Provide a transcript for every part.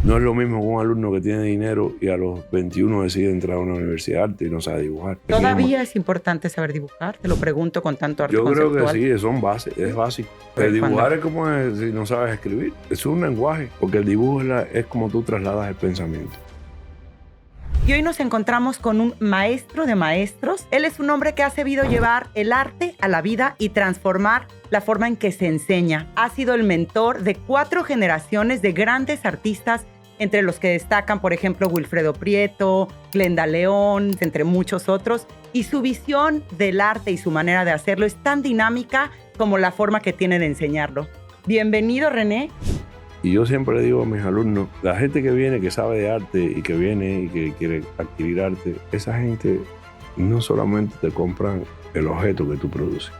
No es lo mismo que un alumno que tiene dinero y a los 21 decide entrar a una universidad de arte y no sabe dibujar. ¿Todavía es importante saber dibujar? Te lo pregunto con tanto arte Yo creo conceptual. que sí, son bases, es básico. Pero El dibujar cuando- es como si no sabes escribir. Es un lenguaje, porque el dibujo es como tú trasladas el pensamiento. Y hoy nos encontramos con un maestro de maestros. Él es un hombre que ha sabido llevar el arte a la vida y transformar la forma en que se enseña. Ha sido el mentor de 4 generaciones de grandes artistas, entre los que destacan, por ejemplo, Wilfredo Prieto, Glenda León, entre muchos otros. Y su visión del arte y su manera de hacerlo es tan dinámica como la forma que tiene de enseñarlo. Bienvenido, René. Y yo siempre le digo a mis alumnos, la gente que viene, que sabe de arte y que viene y que quiere adquirir arte, esa gente no solamente te compran el objeto que tú produces.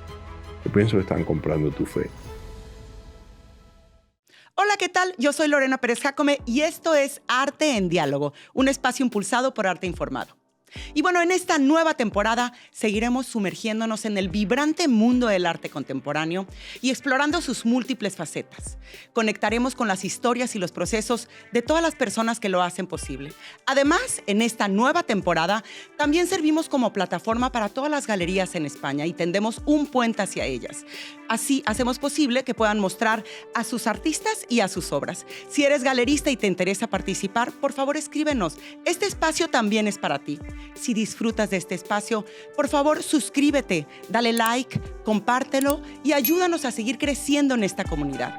Yo pienso que están comprando tu fe. Hola, ¿qué tal? Yo soy Lorena Pérez Jácome y esto es Arte en Diálogo, un espacio impulsado por Arte Informado. Y bueno, en esta nueva temporada seguiremos sumergiéndonos en el vibrante mundo del arte contemporáneo y explorando sus múltiples facetas. Conectaremos con las historias y los procesos de todas las personas que lo hacen posible. Además, en esta nueva temporada también servimos como plataforma para todas las galerías en España y tendemos un puente hacia ellas. Así hacemos posible que puedan mostrar a sus artistas y a sus obras. Si eres galerista y te interesa participar, por favor escríbenos. Este espacio también es para ti. Si disfrutas de este espacio, por favor suscríbete, dale like, compártelo y ayúdanos a seguir creciendo en esta comunidad.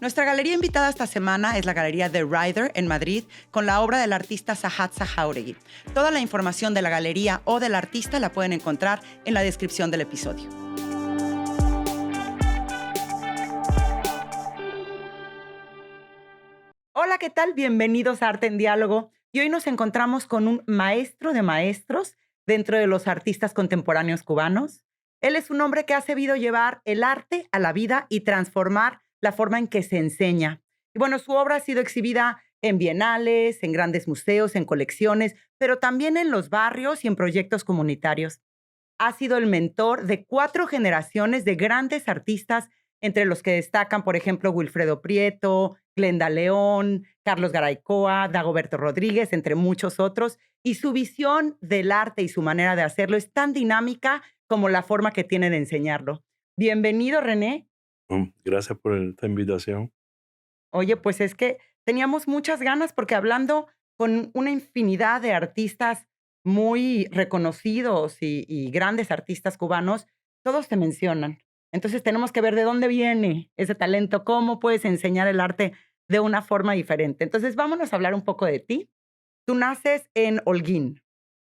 Nuestra galería invitada esta semana es la Galería The Rider en Madrid, con la obra del artista Sahatza Jauregui. Toda la información de la galería o del artista la pueden encontrar en la descripción del episodio. Hola, ¿qué tal? Bienvenidos a Arte en Diálogo. Y hoy nos encontramos con un maestro de maestros dentro de los artistas contemporáneos cubanos. Él es un hombre que ha sabido llevar el arte a la vida y transformar la forma en que se enseña. Y bueno, su obra ha sido exhibida en bienales, en grandes museos, en colecciones, pero también en los barrios y en proyectos comunitarios. Ha sido el mentor de 4 generaciones de grandes artistas, entre los que destacan, por ejemplo, Wilfredo Prieto, Glenda León, Carlos Garaycoa, Dagoberto Rodríguez, entre muchos otros. Y su visión del arte y su manera de hacerlo es tan dinámica como la forma que tiene de enseñarlo. Bienvenido, René. Gracias por esta invitación. Oye, pues es que teníamos muchas ganas porque hablando con una infinidad de artistas muy reconocidos y grandes artistas cubanos, todos te mencionan. Entonces tenemos que ver de dónde viene ese talento, cómo puedes enseñar el arte de una forma diferente. Entonces vámonos a hablar un poco de ti. Tú naces en Holguín.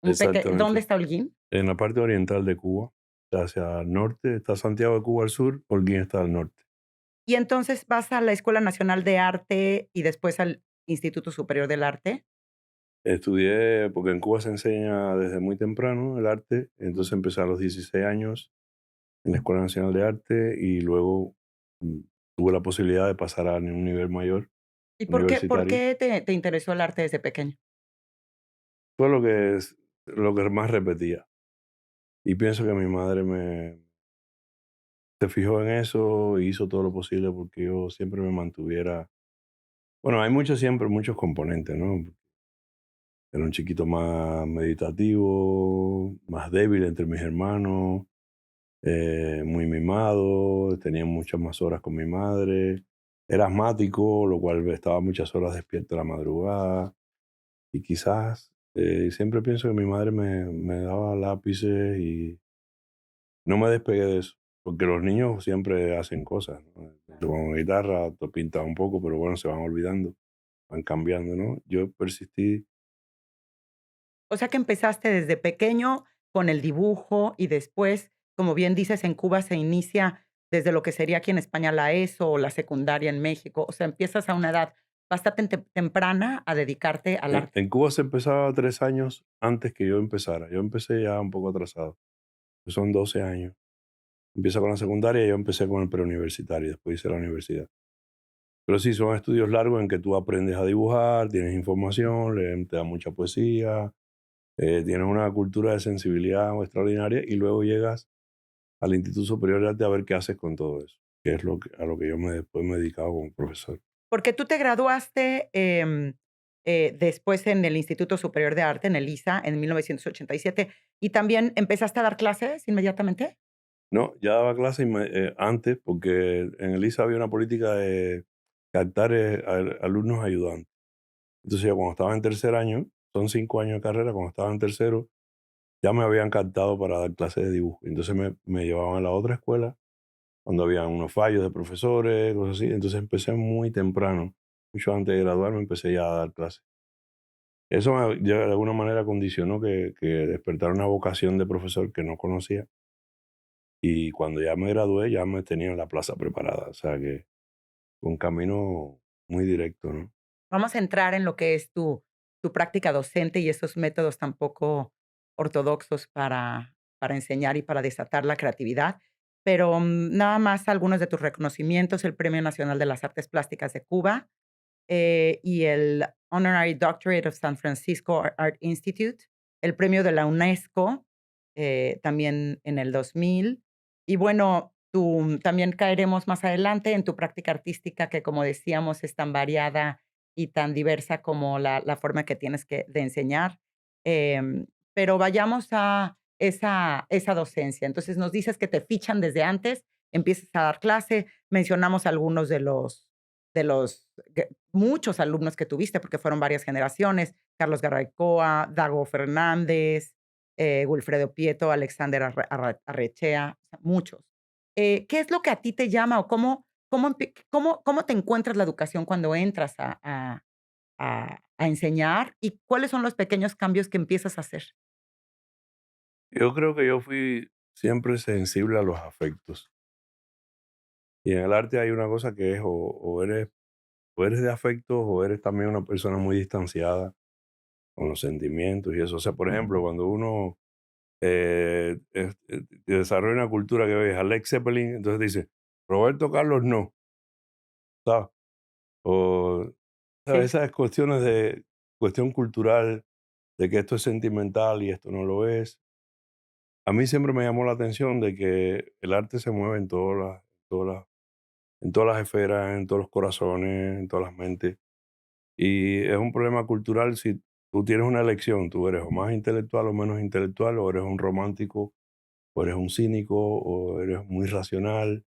¿Dónde Exactamente. está Holguín? En la parte oriental de Cuba, hacia el norte, está Santiago de Cuba al sur, Holguín está al norte. Y entonces vas a la Escuela Nacional de Arte y después al Instituto Superior del Arte. Estudié, porque en Cuba se enseña desde muy temprano el arte, entonces empecé a los 16 años en la Escuela Nacional de Arte y luego mm, tuve la posibilidad de pasar a un nivel mayor, ¿Y por universitario. qué te interesó el arte desde pequeño? Fue lo que más repetía. Y pienso que mi madre se fijó en eso y hizo todo lo posible porque yo siempre me mantuviera. Bueno, hay siempre muchos componentes, ¿no? Era un chiquito más meditativo, más débil entre mis hermanos, muy mimado, tenía muchas más horas con mi madre. Era asmático, lo cual estaba muchas horas despierto a la madrugada. Y quizás, siempre pienso que mi madre me daba lápices y no me despegué de eso. Porque los niños siempre hacen cosas, ¿no? Con guitarra, te pintas un poco, pero bueno, se van olvidando, van cambiando, ¿no? Yo persistí. O sea que empezaste desde pequeño con el dibujo y después, como bien dices, en Cuba se inicia desde lo que sería aquí en España la ESO o la secundaria en México. O sea, empiezas a una edad bastante temprana a dedicarte al arte. En Cuba se empezaba 3 años antes que yo empezara. Yo empecé ya un poco atrasado. Son 12 años. Empieza con la secundaria y yo empecé con el preuniversitario, después hice la universidad. Pero sí, son estudios largos en que tú aprendes a dibujar, tienes información, te da mucha poesía, tienes una cultura de sensibilidad extraordinaria y luego llegas al Instituto Superior de Arte a ver qué haces con todo eso, que es a lo que yo después me he dedicado como profesor. Porque tú te graduaste, después en el Instituto Superior de Arte, en el ISA, en 1987, ¿y también empezaste a dar clases inmediatamente? No, ya daba clases antes porque en el ISA había una política de captar alumnos ayudantes. Entonces yo cuando estaba en tercer año, son 5 años de carrera, cuando estaba en tercero, ya me habían captado para dar clases de dibujo. Entonces me llevaban a la otra escuela cuando había unos fallos de profesores, cosas así. Entonces empecé muy temprano, mucho antes de graduarme, empecé ya a dar clases. Eso ya de alguna manera condicionó que despertara una vocación de profesor que no conocía. Y cuando ya me gradué, ya me tenía la plaza preparada. O sea que fue un camino muy directo, ¿no? Vamos a entrar en lo que es tu práctica docente y esos métodos tan poco ortodoxos para enseñar y para desatar la creatividad. Pero, nada más algunos de tus reconocimientos, el Premio Nacional de las Artes Plásticas de Cuba, y el Honorary Doctorate of San Francisco Art Institute, el premio de la UNESCO, también en el 2000. Y bueno, también caeremos más adelante en tu práctica artística que, como decíamos, es tan variada y tan diversa como la forma que tienes de enseñar. Pero vayamos a esa docencia. Entonces nos dices que te fichan desde antes, empiezas a dar clase, mencionamos algunos de los muchos alumnos que tuviste, porque fueron varias generaciones, Carlos Garaycoa, Dago Fernández, Wilfredo Pieto, Alexander Arrechea, o sea, muchos. ¿Qué es lo que a ti te llama o cómo te encuentras la educación cuando entras a enseñar y cuáles son los pequeños cambios que empiezas a hacer? Yo creo que yo fui siempre sensible a los afectos. Y en el arte hay una cosa que es o eres de afectos o eres también una persona muy distanciada con los sentimientos y eso. O sea, por ejemplo, cuando uno desarrolla una cultura que ves a Led Zeppelin, entonces dice, Roberto Carlos no, ¿sabes? O ¿sabes? Sí. Esas cuestiones de cuestión cultural, de que esto es sentimental y esto no lo es. A mí siempre me llamó la atención de que el arte se mueve todas las, en todas las esferas, en todos los corazones, en todas las mentes. Y es un problema cultural si tú tienes una elección, tú eres o más intelectual o menos intelectual, o eres un romántico, o eres un cínico, o eres muy racional,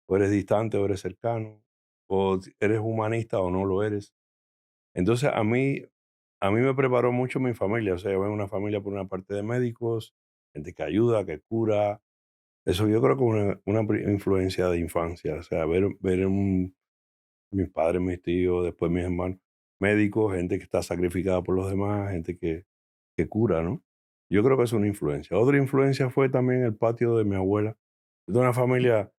o eres distante, o eres cercano, o eres humanista o no lo eres. Entonces a mí me preparó mucho mi familia, o sea, yo vengo de una familia por una parte de médicos, gente que ayuda, que cura. Eso yo creo que una influencia de infancia, o sea, ver mis padres, mis tíos, después mis hermanos, médicos, gente que está sacrificada por los demás, gente que cura, ¿no? Yo creo que es una influencia. Otra influencia fue también el patio de mi abuela. Yo tengo una familia,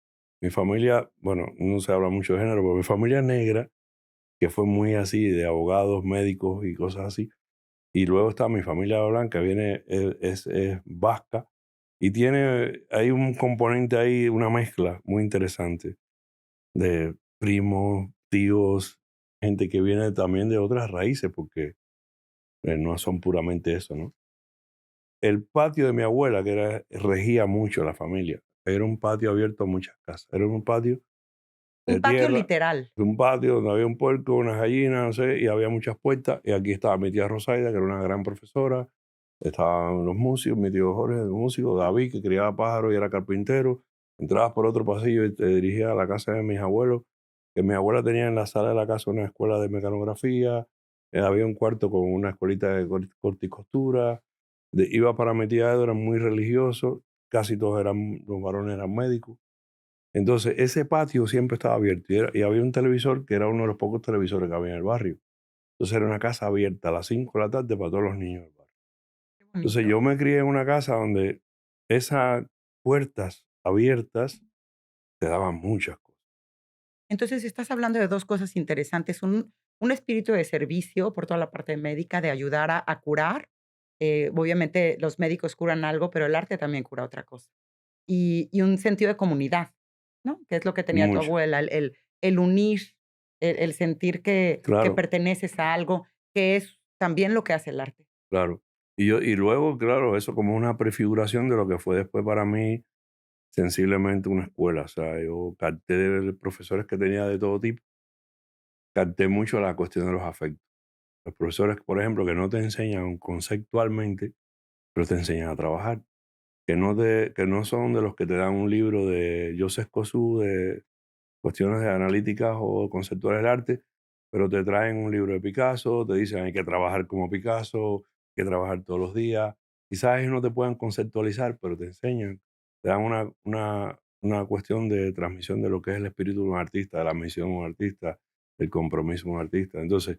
mi familia, bueno, no se habla mucho de género, pero mi familia es negra, que fue muy así, de abogados, médicos y cosas así. Y luego está mi familia blanca, viene, es vasca, y hay un componente ahí, una mezcla muy interesante de primos, tíos, gente que viene también de otras raíces, porque no son puramente eso, ¿no? El patio de mi abuela, que regía mucho la familia, era un patio abierto a muchas casas, era un patio Un de patio tierra, literal. un patio donde había un puerco, unas gallinas, no sé, y había muchas puertas, y aquí estaba mi tía Rosaida, que era una gran profesora, estaban los músicos, mi tío Jorge, el músico, David, que criaba pájaros y era carpintero. Entrabas por otro pasillo y te dirigías a la casa de mis abuelos, que mi abuela tenía en la sala de la casa una escuela de mecanografía, había un cuarto con una escuelita de corte y costura. Iba para mi tía Edo, eran muy religiosos, casi todos los varones eran médicos. Entonces, ese patio siempre estaba abierto y había un televisor que era uno de los pocos televisores que había en el barrio. Entonces, era una casa abierta a las 5 de la tarde para todos los niños del barrio. Qué Entonces, bonito. yo me crié en una casa donde esas puertas abiertas te daban muchas cosas. Entonces, estás hablando de 2 cosas interesantes, un espíritu de servicio por toda la parte médica, de ayudar a curar. Obviamente, los médicos curan algo, pero el arte también cura otra cosa. Y un sentido de comunidad, ¿no? Que es lo que tenía tu Mucho. abuela, el unir, el sentir que Claro, perteneces a algo, que es también lo que hace el arte. claro. Y luego, claro, eso como una prefiguración de lo que fue después para mí sensiblemente una escuela. O sea, yo capté de profesores que tenía de todo tipo, capté mucho la cuestión de los afectos. Los profesores, por ejemplo, que no te enseñan conceptualmente, pero te enseñan a trabajar. Que no son de los que te dan un libro de Joseph Kosuth de cuestiones de analíticas o conceptuales del arte, pero te traen un libro de Picasso, te dicen hay que trabajar como Picasso, hay que trabajar todos los días. Quizás ellos no te puedan conceptualizar, pero te enseñan, te dan una cuestión de transmisión de lo que es el espíritu de un artista, de la misión de un artista, del compromiso de un artista. Entonces,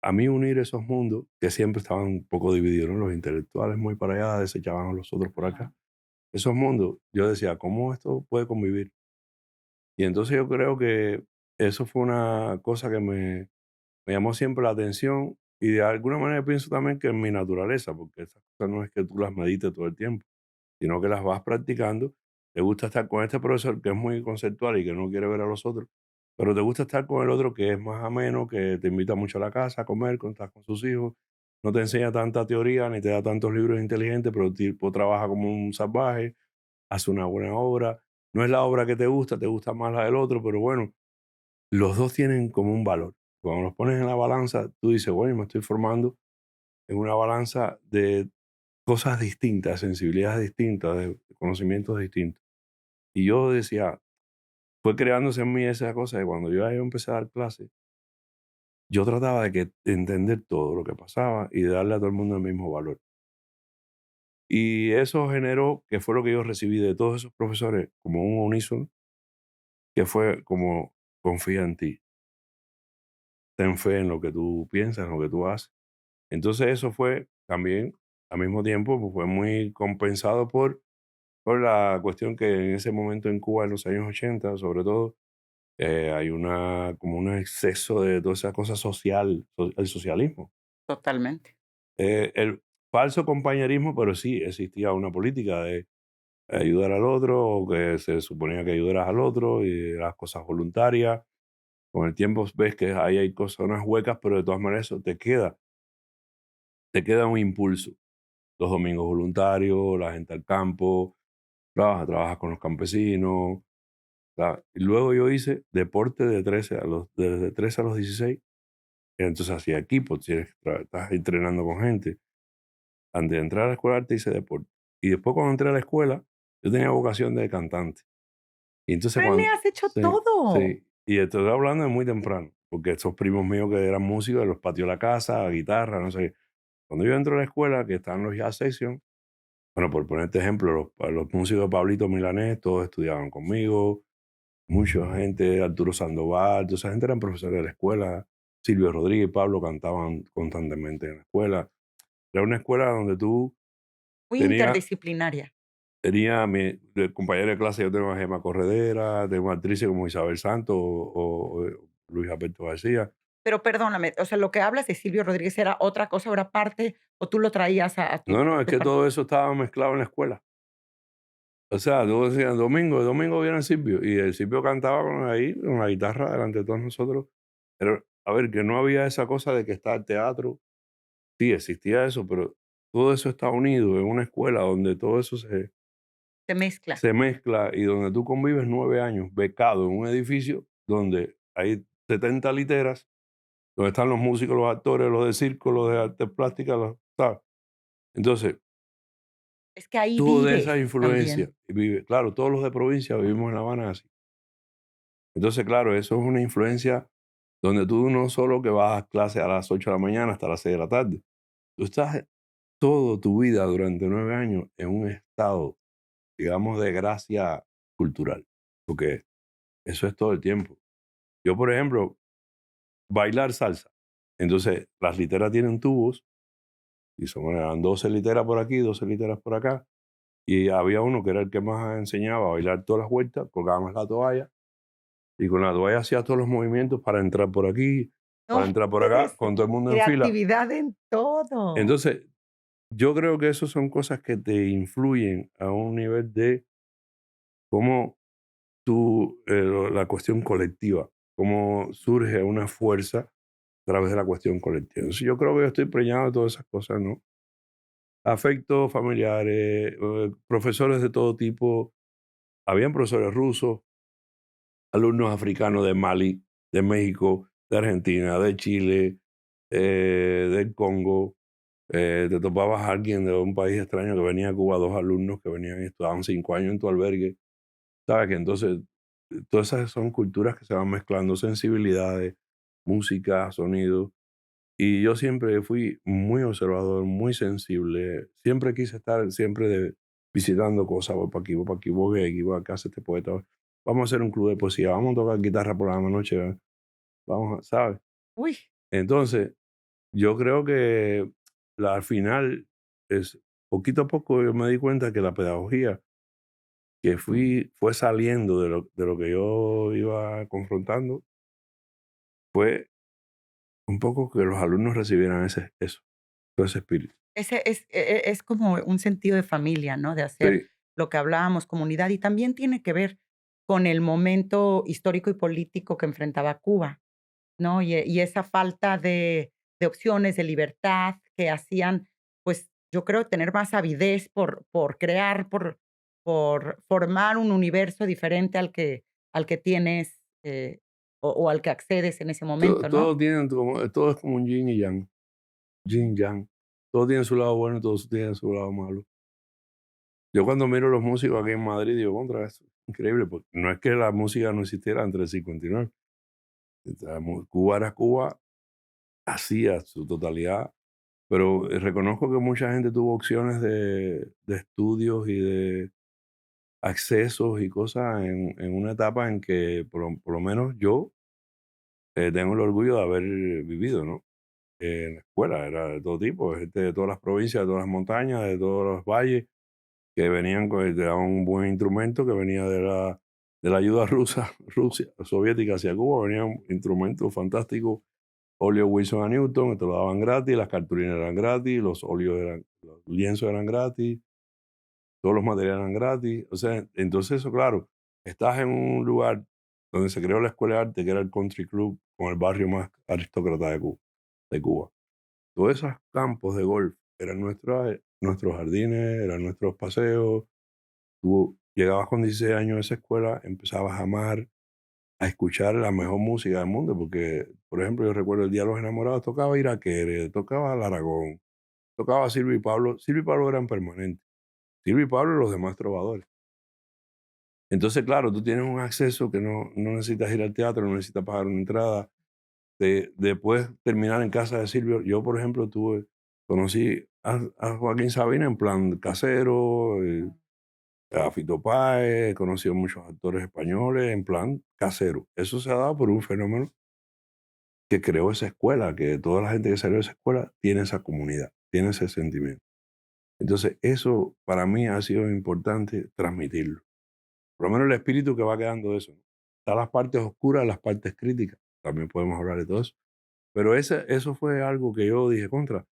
a mí unir esos mundos, que siempre estaban un poco divididos, ¿no? Los intelectuales muy para allá, desechaban a los otros por acá. Esos mundos, yo decía, ¿cómo esto puede convivir? Y entonces yo creo que eso fue una cosa que me llamó siempre la atención y de alguna manera pienso también que en mi naturaleza, porque esas cosas no es que tú las medites todo el tiempo, sino que las vas practicando. Te gusta estar con este profesor que es muy conceptual y que no quiere ver a los otros, pero te gusta estar con el otro que es más ameno, que te invita mucho a la casa a comer, cuando estás con sus hijos, no te enseña tanta teoría ni te da tantos libros inteligentes, pero el tipo trabaja como un salvaje, hace una buena obra. No es la obra que te gusta más la del otro, pero bueno, los dos tienen como un valor. Cuando los pones en la balanza, tú dices, bueno, me estoy formando en una balanza de cosas distintas, sensibilidades distintas, de conocimientos distintos. Y yo decía, fue creándose en mí esa cosa de cuando yo empecé a dar clases, yo trataba de entender todo lo que pasaba y de darle a todo el mundo el mismo valor. Y eso generó, que fue lo que yo recibí de todos esos profesores, como un unísono, que fue como confía en ti, ten fe en lo que tú piensas, en lo que tú haces. Entonces eso fue también, al mismo tiempo, pues, fue muy compensado por la cuestión que en ese momento en Cuba, en los años 80, sobre todo, hay como un exceso de toda esa cosa social, el socialismo. Totalmente. El falso compañerismo, pero sí existía una política de ayudar al otro, o que se suponía que ayudaras al otro, y las cosas voluntarias. Con el tiempo ves que ahí hay cosas, unas huecas, pero de todas maneras eso te queda un impulso. Los domingos voluntarios, la gente al campo, trabajas con los campesinos. Y luego yo hice deporte desde 13 a los 16. Entonces hacía equipo, estás entrenando con gente. Antes de entrar a la escuela de arte hice deporte. Y después cuando entré a la escuela, yo tenía vocación de cantante. Y entonces Rene, cuando... has hecho Sí, todo. sí. Y estoy hablando de muy temprano, porque estos primos míos que eran músicos, los patios de la casa, guitarra, no sé. Cuando yo entro a la escuela, que están los jazz sessions, bueno, por ponerte ejemplo, los músicos de Pablito Milanés, todos estudiaban conmigo, mucha gente, Arturo Sandoval, toda esa gente eran profesores de la escuela, Silvio Rodríguez y Pablo cantaban constantemente en la escuela. Era una escuela donde tú Muy tenías interdisciplinaria. de compañero de clase, yo tengo a Gemma Corredera, tengo actrices como Isabel Santos o Luis Alberto García. Pero perdóname, o sea, lo que hablas de Silvio Rodríguez era otra cosa, era parte, o tú lo traías a tu No, no, es que departamento. todo eso estaba mezclado en la escuela. O sea, todos decían, domingo viene Silvio. Y el Silvio cantaba ahí, con la guitarra delante de todos nosotros. Pero, a ver, que no había esa cosa de que está el teatro. Sí, existía eso, pero todo eso está unido en una escuela donde todo eso Se mezcla. se mezcla y donde tú convives 9 años becado en un edificio donde hay 70 literas, donde están los músicos, los actores, los de circo, los de artes plásticas, ¿sabes? Entonces, Es que ahí toda vives esa influencia, también. y vive, claro, todos los de provincia vivimos en La Habana así. Entonces, claro, eso es una influencia donde tú no solo que vas a clase a las 8 de la mañana hasta las 6 de la tarde, tú estás toda tu vida durante 9 años en un estado, digamos, de gracia cultural, porque eso es todo el tiempo. Yo, por ejemplo, bailar salsa. Entonces, las literas tienen tubos y eran 12 literas por aquí, 12 literas por acá. Y había uno que era el que más enseñaba a bailar todas las vueltas, colgábamos la toalla y con la toalla hacía todos los movimientos para entrar por aquí, para No, entrar por acá, es con todo el mundo en fila. creatividad en todo. Entonces, yo creo que eso son cosas que te influyen a un nivel de cómo la cuestión colectiva, cómo surge una fuerza a través de la cuestión colectiva. Entonces, yo creo que yo estoy preñado de todas esas cosas, ¿no? afectos familiares, profesores de todo tipo. Habían profesores rusos, alumnos africanos de Mali, de México, de Argentina, de Chile, del Congo. Te topabas a alguien de un país extraño que venía a Cuba, 2 alumnos que venían y estudiaban 5 años en tu albergue. ¿Sabes? Que entonces, todas esas son culturas que se van mezclando, sensibilidades, música, sonido. Y yo siempre fui muy observador, muy sensible. Siempre quise estar siempre visitando cosas, voy para aquí, voy para aquí, voy aquí, voy acá, este poeta. Vamos a hacer un club de poesía, vamos a tocar guitarra por la noche, vamos a, ¿sabes? Uy, Entonces, yo creo que al final, es, poquito a poco yo me di cuenta que la pedagogía que fue saliendo de lo que yo iba confrontando, fue un poco que los alumnos recibieran todo ese espíritu. ese es como un sentido de familia, ¿no? De hacer Sí, lo que hablábamos, comunidad, y también tiene que ver con el momento histórico y político que enfrentaba Cuba, ¿no? Y esa falta de opciones, de libertad, que hacían, pues, yo creo, tener más avidez por crear, por formar un universo diferente al que tienes, o al que accedes en ese momento, ¿no? todo es como un yin y yang. Todo tiene su lado bueno y todo tiene su lado malo. Yo cuando miro los músicos aquí en Madrid digo, contra, es increíble, porque no es que la música no existiera entre el 59. Cuba era Cuba, hacía su totalidad, pero reconozco que mucha gente tuvo opciones de estudios y de accesos y cosas en una etapa en que por lo menos yo tengo el orgullo de haber vivido, ¿no? En la escuela era de todo tipo, gente de todas las provincias, de todas las montañas, de todos los valles, que venían te daban un buen instrumento que venía de la ayuda Rusia, soviética hacia Cuba, venía un instrumento fantástico, óleo Wilson a Newton, te lo daban gratis, las cartulinas eran gratis, los lienzos eran gratis, todos los materiales eran gratis. O sea, entonces eso, claro, estás en un lugar donde se creó la Escuela de Arte, que era el Country Club, con el barrio más aristócrata de Cuba. Todos esos campos de golf eran nuestros jardines, eran nuestros paseos. Tú llegabas con 16 años a esa escuela, empezabas a amar, a escuchar la mejor música del mundo, porque, por ejemplo, yo recuerdo el Día de los Enamorados, tocaba Iraquere, tocaba el Aragón, tocaba Silvio y Pablo. Silvio y Pablo eran permanentes. Silvio y Pablo y los demás trovadores. Entonces, claro, tú tienes un acceso que no necesitas ir al teatro, no necesitas pagar una entrada. Después terminar en casa de Silvio. Yo, por ejemplo, conocí a Joaquín Sabina en plan casero, a Fito Páez, conocí a muchos actores españoles en plan casero. Eso se ha dado por un fenómeno que creó esa escuela, que toda la gente que salió de esa escuela tiene esa comunidad, tiene ese sentimiento. Entonces, eso para mí ha sido importante transmitirlo. Por lo menos el espíritu que va quedando de eso, ¿no? Están las partes oscuras, las partes críticas. También podemos hablar de todo eso. Pero eso fue algo que yo dije, contra,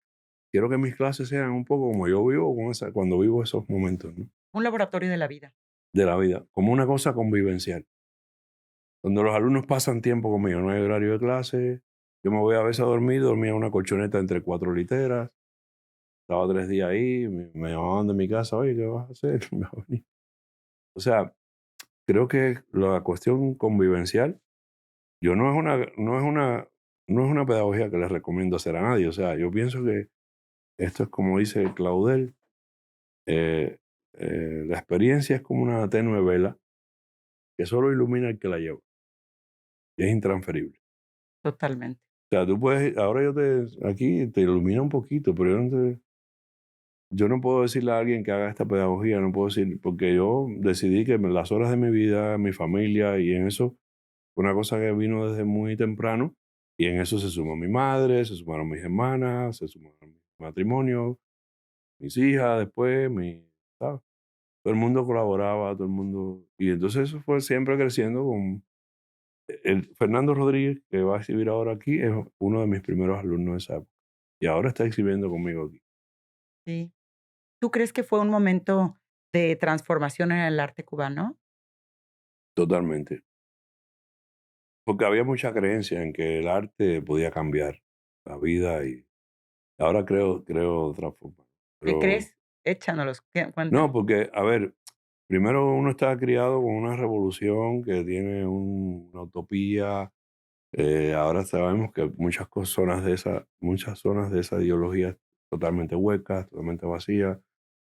quiero que mis clases sean un poco como yo vivo cuando vivo esos momentos, ¿no? Un laboratorio de la vida. De la vida, como una cosa convivencial, donde los alumnos pasan tiempo conmigo, no hay horario de clase, yo me voy a veces a dormir, dormía en una colchoneta entre 4 literas, estaba 3 días ahí, me llamaban de mi casa, oye, ¿qué vas a hacer? Me vas a venir. O sea, creo que la cuestión convivencial, yo no es una pedagogía que les recomiendo hacer a nadie, o sea, yo pienso que esto es como dice Claudel. Eh, la experiencia es como una tenue vela que solo ilumina el que la lleva y es intransferible. Totalmente. O sea, tú puedes, ahora aquí te ilumina un poquito, pero yo no puedo decirle a alguien que haga esta pedagogía, no puedo decir, porque yo decidí que las horas de mi vida, mi familia y en eso, fue una cosa que vino desde muy temprano y en eso se sumó mi madre, se sumaron mis hermanas, se sumaron mi matrimonio, mis hijas después, ¿sabes? Todo el mundo colaboraba, todo el mundo. Y entonces eso fue siempre creciendo con. El Fernando Rodríguez, que va a exhibir ahora aquí, es uno de mis primeros alumnos de esa época. Y ahora está exhibiendo conmigo aquí. Sí. ¿Tú crees que fue un momento de transformación en el arte cubano? Totalmente. Porque había mucha creencia en que el arte podía cambiar la vida y ahora creo de otra forma. ¿Qué pero crees? Échanos, no, cuéntame. porque, a ver, primero uno está criado con una revolución que tiene una utopía. Ahora sabemos que muchas zonas de esa ideología totalmente huecas, totalmente vacías,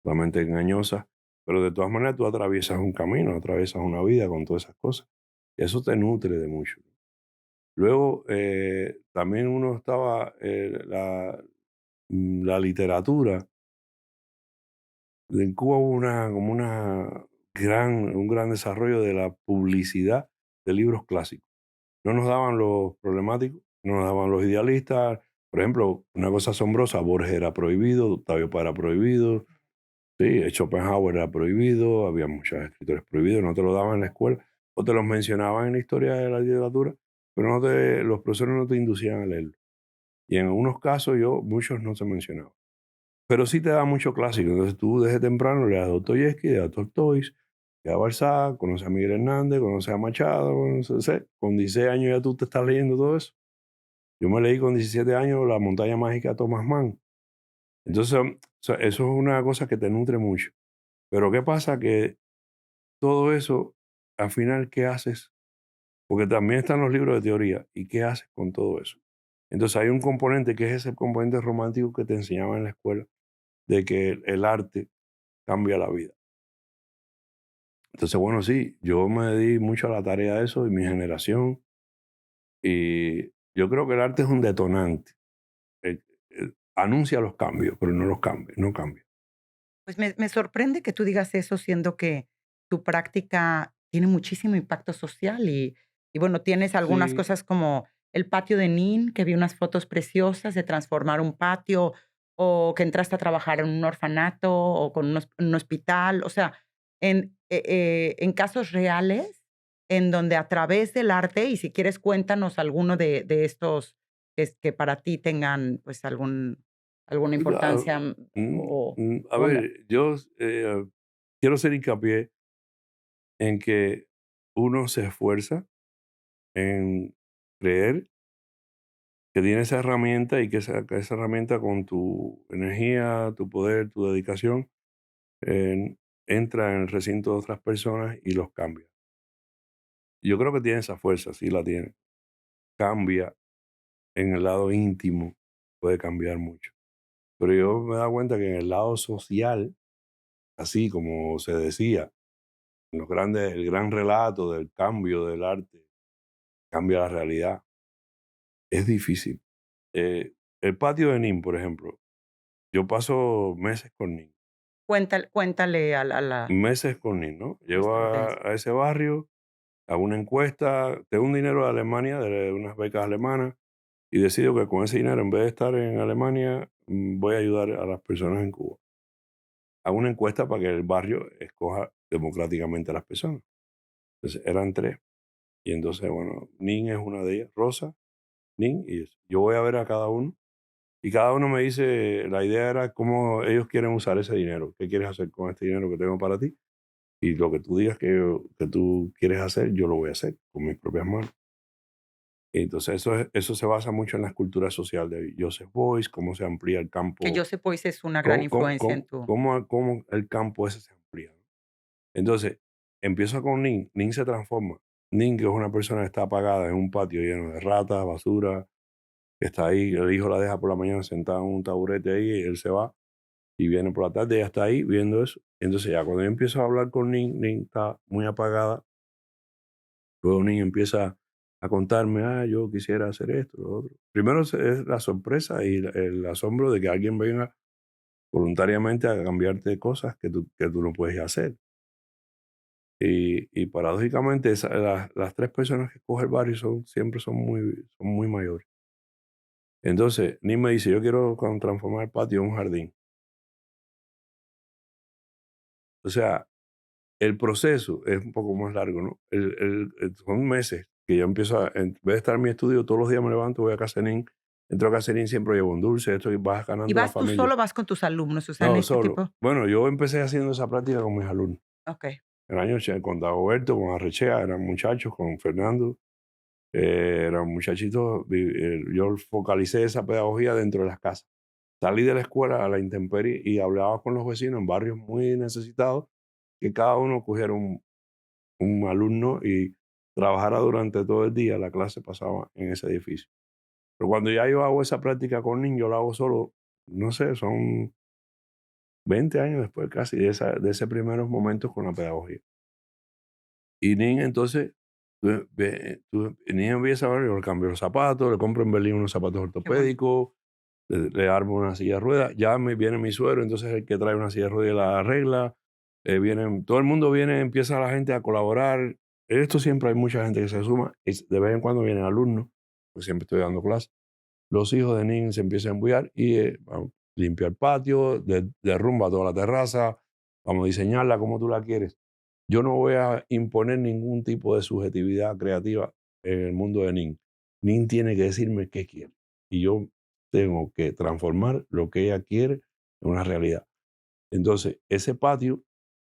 totalmente engañosas, pero de todas maneras tú atraviesas un camino, atraviesas una vida con todas esas cosas. Y eso te nutre de mucho. Luego, también uno estaba, la literatura. En Cuba hubo como un gran desarrollo de la publicidad de libros clásicos. No nos daban los problemáticos, no nos daban los idealistas. Por ejemplo, una cosa asombrosa, Borges era prohibido, Octavio Paz era prohibido, sí, Schopenhauer era prohibido, había muchos escritores prohibidos, no te lo daban en la escuela, o te los mencionaban en la historia de la literatura, pero los profesores no te inducían a leerlo. Y en algunos casos muchos no se mencionaban. Pero sí te da mucho clásico. Entonces tú desde temprano lees a Dostoyevsky, lees a Tolstoy, lees a Balzac, conoces a Miguel Hernández, conoces a Machado, con 16 años ya tú te estás leyendo todo eso. Yo me leí con 17 años La montaña mágica de Thomas Mann. Entonces, o sea, eso es una cosa que te nutre mucho. Pero ¿qué pasa? Que todo eso, al final, ¿qué haces? Porque también están los libros de teoría. ¿Y qué haces con todo eso? Entonces hay un componente que es ese componente romántico que te enseñaban en la escuela, de que el arte cambia la vida. Entonces, bueno, sí, yo me di mucho a la tarea de eso y mi generación. Y yo creo que el arte es un detonante. Anuncia los cambios, pero no los cambia, no cambia. Pues me sorprende que tú digas eso, siendo que tu práctica tiene muchísimo impacto social y bueno, tienes algunas Sí, cosas como el patio de Nin, que vi unas fotos preciosas de transformar un patio, o que entraste a trabajar en un orfanato o con un hospital, o sea, en casos reales, en donde a través del arte, y si quieres cuéntanos alguno de estos que para ti tengan, pues, alguna sí, claro. importancia, A bueno, ver, yo quiero hacer hincapié en que uno se esfuerza en creer que tiene esa herramienta y que esa herramienta con tu energía, tu poder, tu dedicación, entra en el recinto de otras personas y los cambia. Yo creo que tiene esa fuerza, sí la tiene. Cambia en el lado íntimo, puede cambiar mucho. Pero yo me he dado cuenta que en el lado social, así como se decía, en el gran relato del cambio del arte, cambia la realidad, es difícil. El patio de Nin, por ejemplo, yo paso meses con Nin, cuéntale meses con Nin, ¿no? a Llego nuestra audiencia. a ese barrio, hago una encuesta, tengo un dinero de Alemania, de unas becas alemanas, y decido que con ese dinero, en vez de estar en Alemania, voy a ayudar a las personas en Cuba. Hago una encuesta para que el barrio escoja democráticamente a las personas. Entonces eran tres. Y entonces, bueno, Nin es una de ellas, Rosa, Nin, y yo voy a ver a cada uno. Y cada uno me dice, la idea era cómo ellos quieren usar ese dinero. ¿Qué quieres hacer con este dinero que tengo para ti? Y lo que tú digas que tú quieres hacer, yo lo voy a hacer con mis propias manos. Y entonces eso se basa mucho en la escultura social de Joseph Beuys, cómo se amplía el Que campo, Joseph Beuys es una gran influencia en tu cómo el campo ese se amplía, ¿no? Entonces, empiezo con Nin, Nin se transforma. Nin, que es una persona que está apagada en un patio lleno de ratas, basura, que está ahí, el hijo la deja por la mañana sentada en un taburete ahí, y él se va y viene por la tarde, ella está ahí viendo eso. Entonces ya cuando yo empiezo a hablar con Nin, Nin está muy apagada. Luego Nin empieza a contarme, yo quisiera hacer esto, lo otro. Primero es la sorpresa y el asombro de que alguien venga voluntariamente a cambiarte cosas que tú no puedes hacer. Y paradójicamente las tres personas que coge el barrio siempre son muy mayores. Entonces, Nin me dice, yo quiero transformar el patio en un jardín. O sea, el proceso es un poco más largo, ¿no? Son meses que yo empiezo en vez de estar en mi estudio, todos los días me levanto, voy a Caserín, entro a Caserín, siempre llevo un dulce, esto y vas ¿y ganando la vas tú familia. solo o vas con tus alumnos? O sea, en No, este solo. tipo Bueno, yo empecé haciendo esa práctica con mis alumnos. okey. El año con Dagoberto, con Arrechea, eran muchachos, con Fernando, eran muchachitos. Yo focalicé esa pedagogía dentro de las casas. salí de la escuela a la intemperie y hablaba con los vecinos en barrios muy necesitados, que cada uno cogiera un alumno y trabajara durante todo el día. La clase pasaba en ese edificio. Pero cuando ya yo hago esa práctica con niños, yo la hago solo, no sé, son 20 años después casi de ese primeros momentos con la pedagogía. Y Nin entonces, Nin empieza a ver, yo le cambio los zapatos, le compro en Berlín unos zapatos Qué bueno. ortopédicos, le armo una silla de ruedas, ya viene mi suegro, entonces el que trae una silla de ruedas y la arregla, todo el mundo viene, empieza la gente a colaborar. Esto siempre hay mucha gente que se suma, y de vez en cuando vienen alumnos, porque siempre estoy dando clases. Los hijos de Nin se empiezan a embullar y vamos, limpia el patio, derrumba toda la terraza, vamos a diseñarla como tú la quieres. Yo no voy a imponer ningún tipo de subjetividad creativa en el mundo de Nin. Nin tiene que decirme qué quiere. Y yo tengo que transformar lo que ella quiere en una realidad. Entonces, ese patio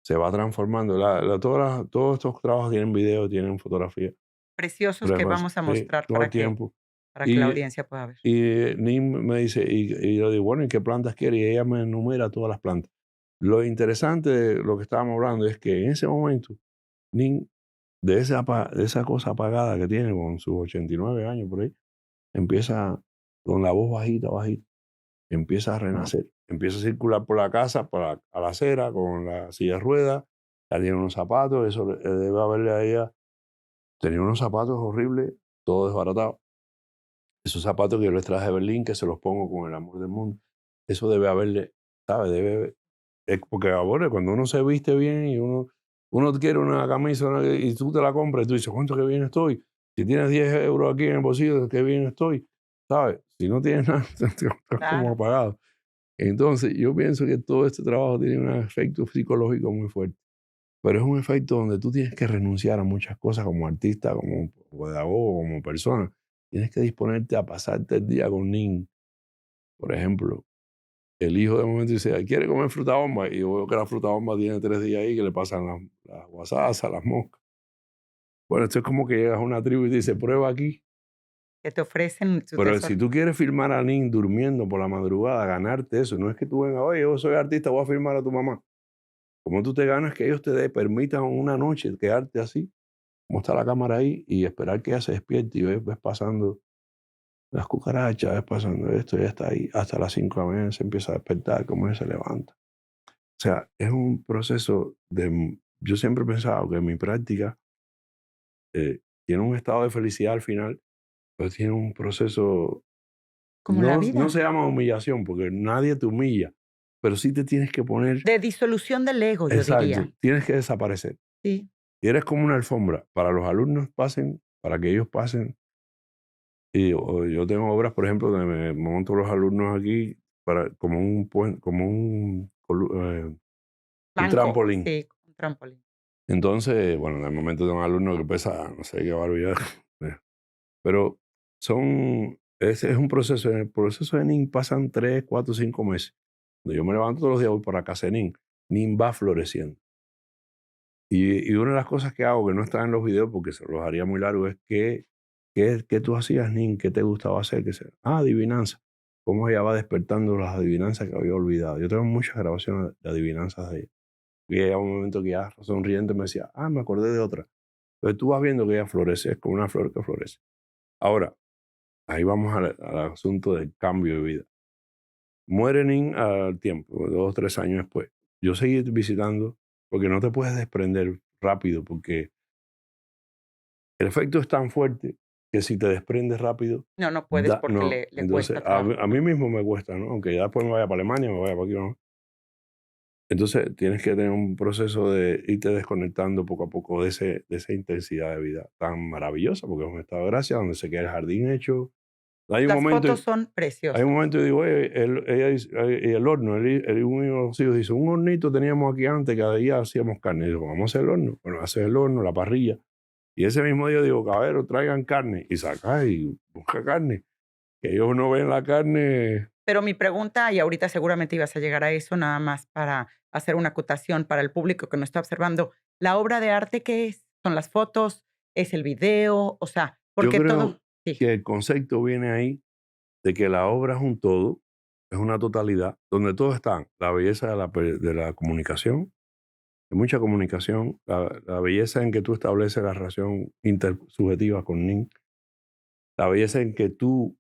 se va transformando. Todos estos trabajos tienen video, tienen fotografía. Preciosos Pero que además, vamos a mostrar todo el tiempo. para que la Y, audiencia pueda ver. y Nin me dice, y yo digo, bueno, ¿y qué plantas quiere? Y ella me enumera todas las plantas. Lo interesante de lo que estábamos hablando es que en ese momento, Nin, de esa cosa apagada que tiene con sus 89 años por ahí, empieza con la voz bajita, bajita, empieza a renacer, empieza a circular por la casa, a la acera, con la silla de ruedas, ya tiene unos zapatos, eso debe haberle a ella, tenía unos zapatos horribles, todo desbaratado. Esos zapatos que yo les traje de Berlín, que se los pongo con el amor del mundo, eso debe haberle, ¿sabes? Porque ahora cuando uno se viste bien y uno quiere una camisa y tú te la compras y tú dices, ¿cuánto que bien estoy? Si tienes 10 euros aquí en el bolsillo, qué bien estoy, ¿sabes? Si no tienes nada, estás como Claro. apagado. Entonces, yo pienso que todo este trabajo tiene un efecto psicológico muy fuerte, pero es un efecto donde tú tienes que renunciar a muchas cosas como artista, como pedagogo, como persona. Tienes que disponerte a pasarte el día con Nin. Por ejemplo, el hijo de momento dice, ¿quiere comer fruta bomba? Y yo veo que la fruta bomba tiene 3 días ahí que le pasan las guasazas, las moscas. Bueno, esto es como que llegas a una tribu y te dice, prueba aquí. Que te ofrecen su Pero si tesoro. tú quieres filmar a Nin durmiendo por la madrugada, ganarte eso, no es que tú vengas, oye, yo soy artista, voy a filmar a tu mamá. Como tú te ganas que ellos permitan una noche quedarte así, como está la cámara ahí, y esperar que ella se despierte y ves pasando las cucarachas, ves pasando esto, ya está ahí, hasta las 5 de la mañana se empieza a despertar, como ella se levanta. O sea, es un proceso yo siempre he pensado que mi práctica tiene un estado de felicidad al final, pero tiene un proceso, Como la no se vida. llama humillación, porque nadie te humilla, pero sí te tienes que poner, De disolución del ego, yo exacto, diría. tienes que desaparecer. Sí. Y eres como una alfombra para los alumnos pasen, para que ellos pasen. Y yo tengo obras, por ejemplo, donde me monto los alumnos aquí como un Banco. trampolín. Sí, un trampolín. Entonces, bueno, en el momento de un alumno que pesa, no sé qué barbaridad, pero ese es un proceso. En el proceso de NIN pasan 3, 4, 5 meses. Cuando yo me levanto todos los días, voy para casa de NIN. NIN va floreciendo. Y una de las cosas que hago, que no está en los videos porque se los haría muy largo, es ¿qué tú hacías, Nin? ¿Qué te gustaba hacer? Adivinanza. Cómo ella va despertando las adivinanzas que había olvidado. Yo tengo muchas grabaciones de adivinanzas de ella. Y llega un momento que ya sonriente me decía, me acordé de otra. Pero tú vas viendo que ella florece, es como una flor que florece. Ahora, ahí vamos al asunto del cambio de vida. Muere Nin al tiempo, 2 o 3 años después. Yo seguí visitando porque no te puedes desprender rápido porque el efecto es tan fuerte que si te desprendes rápido, No, no puedes porque no. le Entonces, cuesta trabajo. a mí mismo me cuesta, ¿no? Aunque ya después me vaya para Alemania, me vaya para aquí, ¿no? Entonces, tienes que tener un proceso de irte desconectando poco a poco de esa intensidad de vida tan maravillosa, porque es un estado de gracia donde se queda el jardín hecho. Hay un Las momento, fotos son hay un preciosas. momento y digo, ella dice, el horno, uno de los hijos dice, un hornito teníamos aquí antes que ahí hacíamos carne. Y digo, vamos a hacer el horno. Bueno, haces el horno, la parrilla. Y ese mismo día digo, cabero, traigan carne. Y saca y busca carne. Que ellos no ven la carne. Pero mi pregunta, y ahorita seguramente ibas a llegar a eso, nada más para hacer una acotación para el público que nos está observando, ¿la obra de arte qué es? ¿Son las fotos? ¿Es el video? O sea, Yo porque creo todo sí, que el concepto viene ahí de que la obra es un todo es una totalidad donde todo está, la belleza de la comunicación, de mucha comunicación, la belleza en que tú estableces la relación intersubjetiva con Nin, la belleza en que tú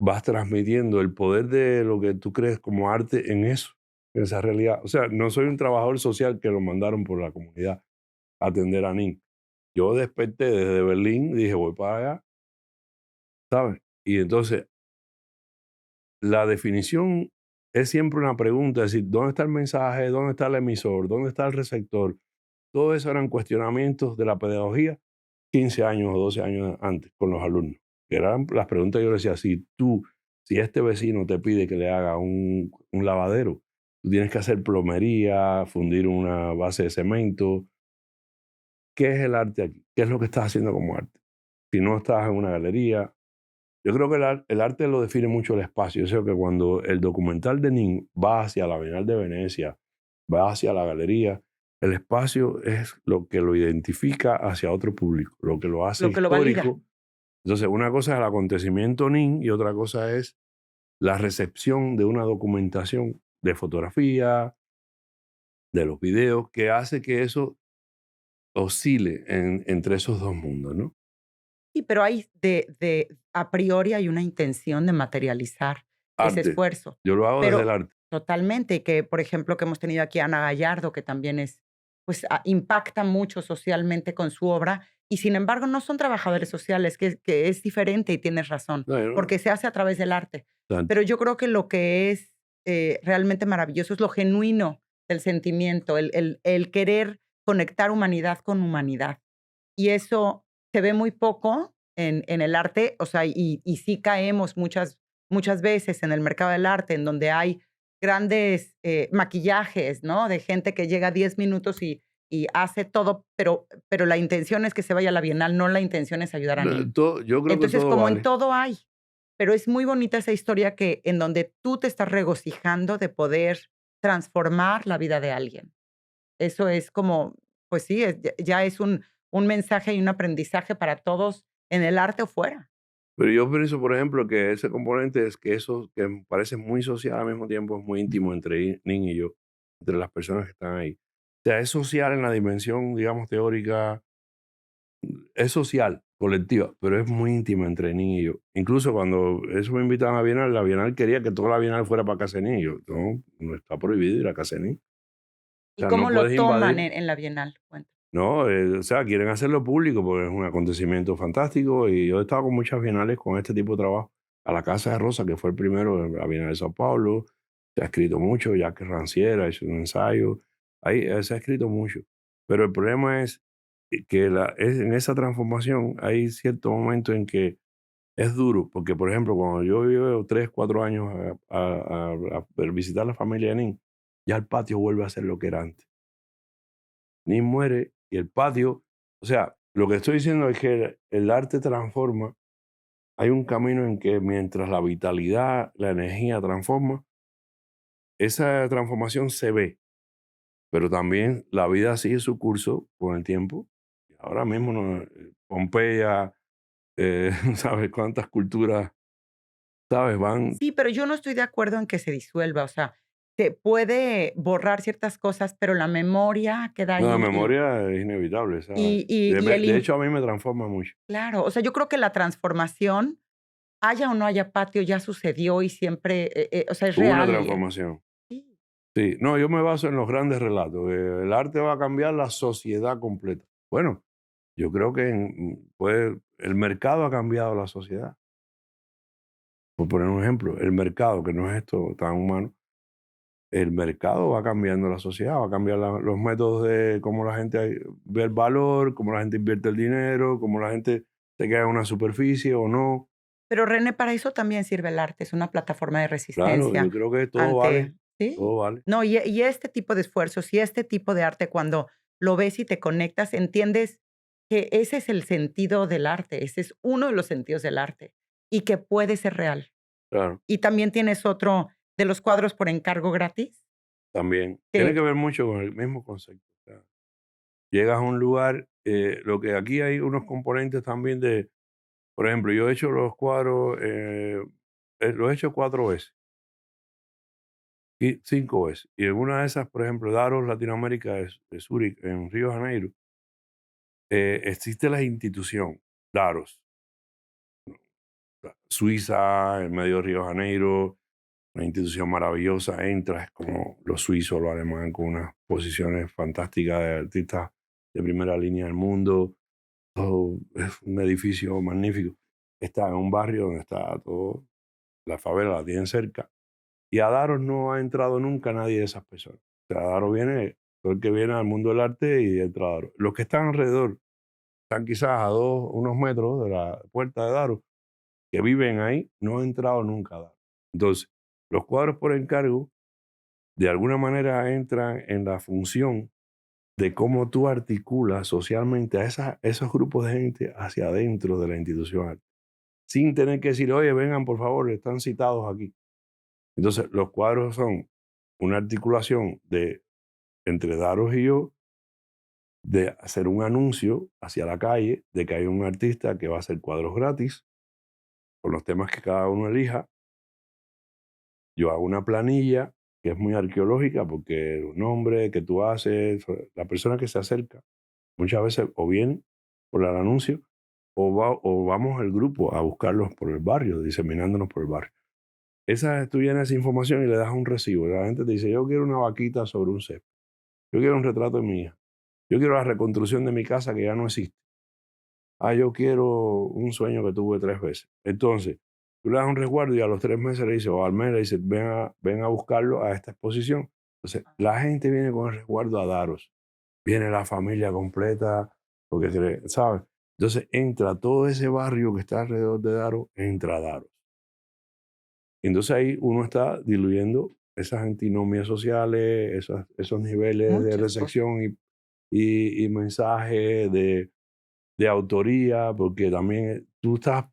vas transmitiendo el poder de lo que tú crees como arte en eso, en esa realidad. O sea, no soy un trabajador social que lo mandaron por la comunidad a atender a Nin. Yo desperté desde Berlín y dije, voy para allá, ¿sabes? Y entonces, la definición es siempre una pregunta, es decir, ¿dónde está el mensaje? ¿Dónde está el emisor? ¿Dónde está el receptor? Todo eso eran cuestionamientos de la pedagogía 15 años o 12 años antes con los alumnos. Que eran las preguntas que yo les decía, si este vecino te pide que le haga un lavadero, tú tienes que hacer plomería, fundir una base de cemento. ¿Qué es el arte aquí? ¿Qué es lo que estás haciendo como arte? Si no estás en una galería. Yo creo que el arte lo define mucho el espacio. Yo sé que cuando el documental de Nin va hacia la Bienal de Venecia, va hacia la galería, el espacio es lo que lo identifica hacia otro público, lo que lo hace Lo que lo valida. histórico. Entonces, una cosa es el acontecimiento Nin y otra cosa es la recepción de una documentación de fotografía, de los videos, que hace que eso oscile entre esos dos mundos, ¿no? Sí, pero hay a priori hay una intención de materializar ese Arte. esfuerzo. Yo lo hago desde el Pero arte. totalmente, que por ejemplo, que hemos tenido aquí a Ana Gallardo, que también es, pues impacta mucho socialmente con su obra, y sin embargo no son trabajadores sociales, que es diferente y tienes razón, No, yo no- porque se hace a través del arte. Arte. Pero yo creo que lo que es realmente maravilloso es lo genuino del sentimiento, el querer conectar humanidad con humanidad. Y eso se ve muy poco en el arte, o sea, y sí caemos muchas veces en el mercado del arte, en donde hay grandes, maquillajes, ¿no? De gente que llega 10 minutos y hace todo, pero la intención es que se vaya a la Bienal, no la intención es ayudar a Nin. Yo creo que Entonces, todo como en vale. todo hay, pero es muy bonita esa historia que en donde tú te estás regocijando de poder transformar la vida de alguien. Eso es como, pues sí, ya es un mensaje y un aprendizaje para todos en el arte o fuera. Pero yo pienso, por ejemplo, que ese componente es que eso que me parece muy social al mismo tiempo es muy íntimo entre Nin y yo, entre las personas que están ahí. O sea, es social en la dimensión, digamos, teórica, es social, colectiva, pero es muy íntima entre Nin y yo. Incluso cuando eso me invitan a la Bienal quería que toda la Bienal fuera para casa de Nin. Y yo, no, no está prohibido ir a casa de Nin. O ¿Y sea, no cómo lo puedes toman invadir. en la Bienal? No, o sea, quieren hacerlo público porque es un acontecimiento fantástico y yo he estado con muchas bienales con este tipo de trabajo. A la Casa de Rosa, que fue el primero, la Bienal de Sao Paulo, se ha escrito mucho, Jacques Rancière ha hecho un ensayo, ahí se ha escrito mucho. Pero el problema es que en esa transformación hay cierto momento en que es duro, porque por ejemplo, cuando yo vivo 3, 4 años a visitar la familia de Nin, ya el patio vuelve a ser lo que era antes. Nin muere y el patio, o sea, lo que estoy diciendo es que el arte transforma. Hay un camino en que mientras la vitalidad, la energía transforma, esa transformación se ve, pero también la vida sigue su curso con el tiempo. Ahora mismo, Pompeya, ¿sabes cuántas culturas, sabes? Van, Sí, pero yo no estoy de acuerdo en que se disuelva, o sea, se puede borrar ciertas cosas, pero la memoria queda no, la ahí memoria es inevitable, ¿sabes? y el De hecho, a mí me transforma mucho. claro, o sea, yo creo que la transformación, haya o no haya patio, ya sucedió y siempre, o sea, es Hubo una real transformación. sí. Sí, no, yo me baso en los grandes relatos. El arte va a cambiar la sociedad completa. Bueno, yo creo que pues, el mercado ha cambiado la sociedad. Por poner un ejemplo, el mercado, que no es esto tan humano, el mercado va cambiando la sociedad, va a cambiar los métodos de cómo la gente ve el valor, cómo la gente invierte el dinero, cómo la gente se queda en una superficie o no. Pero René, para eso también sirve el arte, es una plataforma de Claro, yo resistencia creo que todo ante vale, sí. todo vale. No, y este tipo de esfuerzos y este tipo de arte, cuando lo ves y te conectas, entiendes que ese es el sentido del arte, ese es uno de los sentidos del arte, y que puede ser real. Claro, Y también tienes otro de los cuadros por encargo gratis, también. Tiene que que ver mucho con el mismo concepto. O sea, llegas a un lugar, lo que aquí hay unos componentes también de, por ejemplo, yo he hecho los cuadros, los he hecho 4 veces. Y 5 veces. Y en una de esas, por ejemplo, Daros Latinoamérica de Zúrich, en Río de Janeiro, existe la institución Daros, Suiza, en medio de Río de Janeiro, una institución maravillosa. Entras como los suizos, los alemanes, con unas posiciones fantásticas de artistas de primera línea del mundo. Todo es un edificio magnífico. Está en un barrio donde está todo, la favela la tienen cerca. Y a Daros no ha entrado nunca nadie de esas personas. O sea, a Daros viene todo el que viene al mundo del arte y entra a Daros. Los que están alrededor están quizás a unos metros de la puerta de Daros, que viven ahí, no han entrado nunca a Daros. Entonces, los cuadros por encargo, de alguna manera entran en la función de cómo tú articulas socialmente a esos grupos de gente hacia adentro de la institución arte, sin tener que decir, oye, vengan por favor, están citados aquí. Entonces, los cuadros son una articulación entre Daros y yo, de hacer un anuncio hacia la calle de que hay un artista que va a hacer cuadros gratis con los temas que cada uno elija. Yo hago una planilla que es muy arqueológica porque los nombres que tú haces, la persona que se acerca, muchas veces o viene por el anuncio o vamos el grupo a buscarlos por el barrio, diseminándonos por el barrio. Tú llenas esa información y le das un recibo. La gente te dice, yo quiero una vaquita sobre un césped. Yo quiero un retrato de mi hija. Yo quiero la reconstrucción de mi casa que ya no existe. Yo quiero un sueño que tuve 3 veces. Entonces, tú le das un resguardo y a los 3 meses le dices, o al mes le dices, ven a buscarlo a esta exposición. Entonces, la gente viene con el resguardo a Daros. Viene la familia completa, porque ¿sabes? Entonces, entra todo ese barrio que está alrededor de Daros, entra a Daros. Y entonces ahí uno está diluyendo esas antinomias sociales, esos niveles de Muchas cosas. recepción y mensaje de autoría, porque también tú estás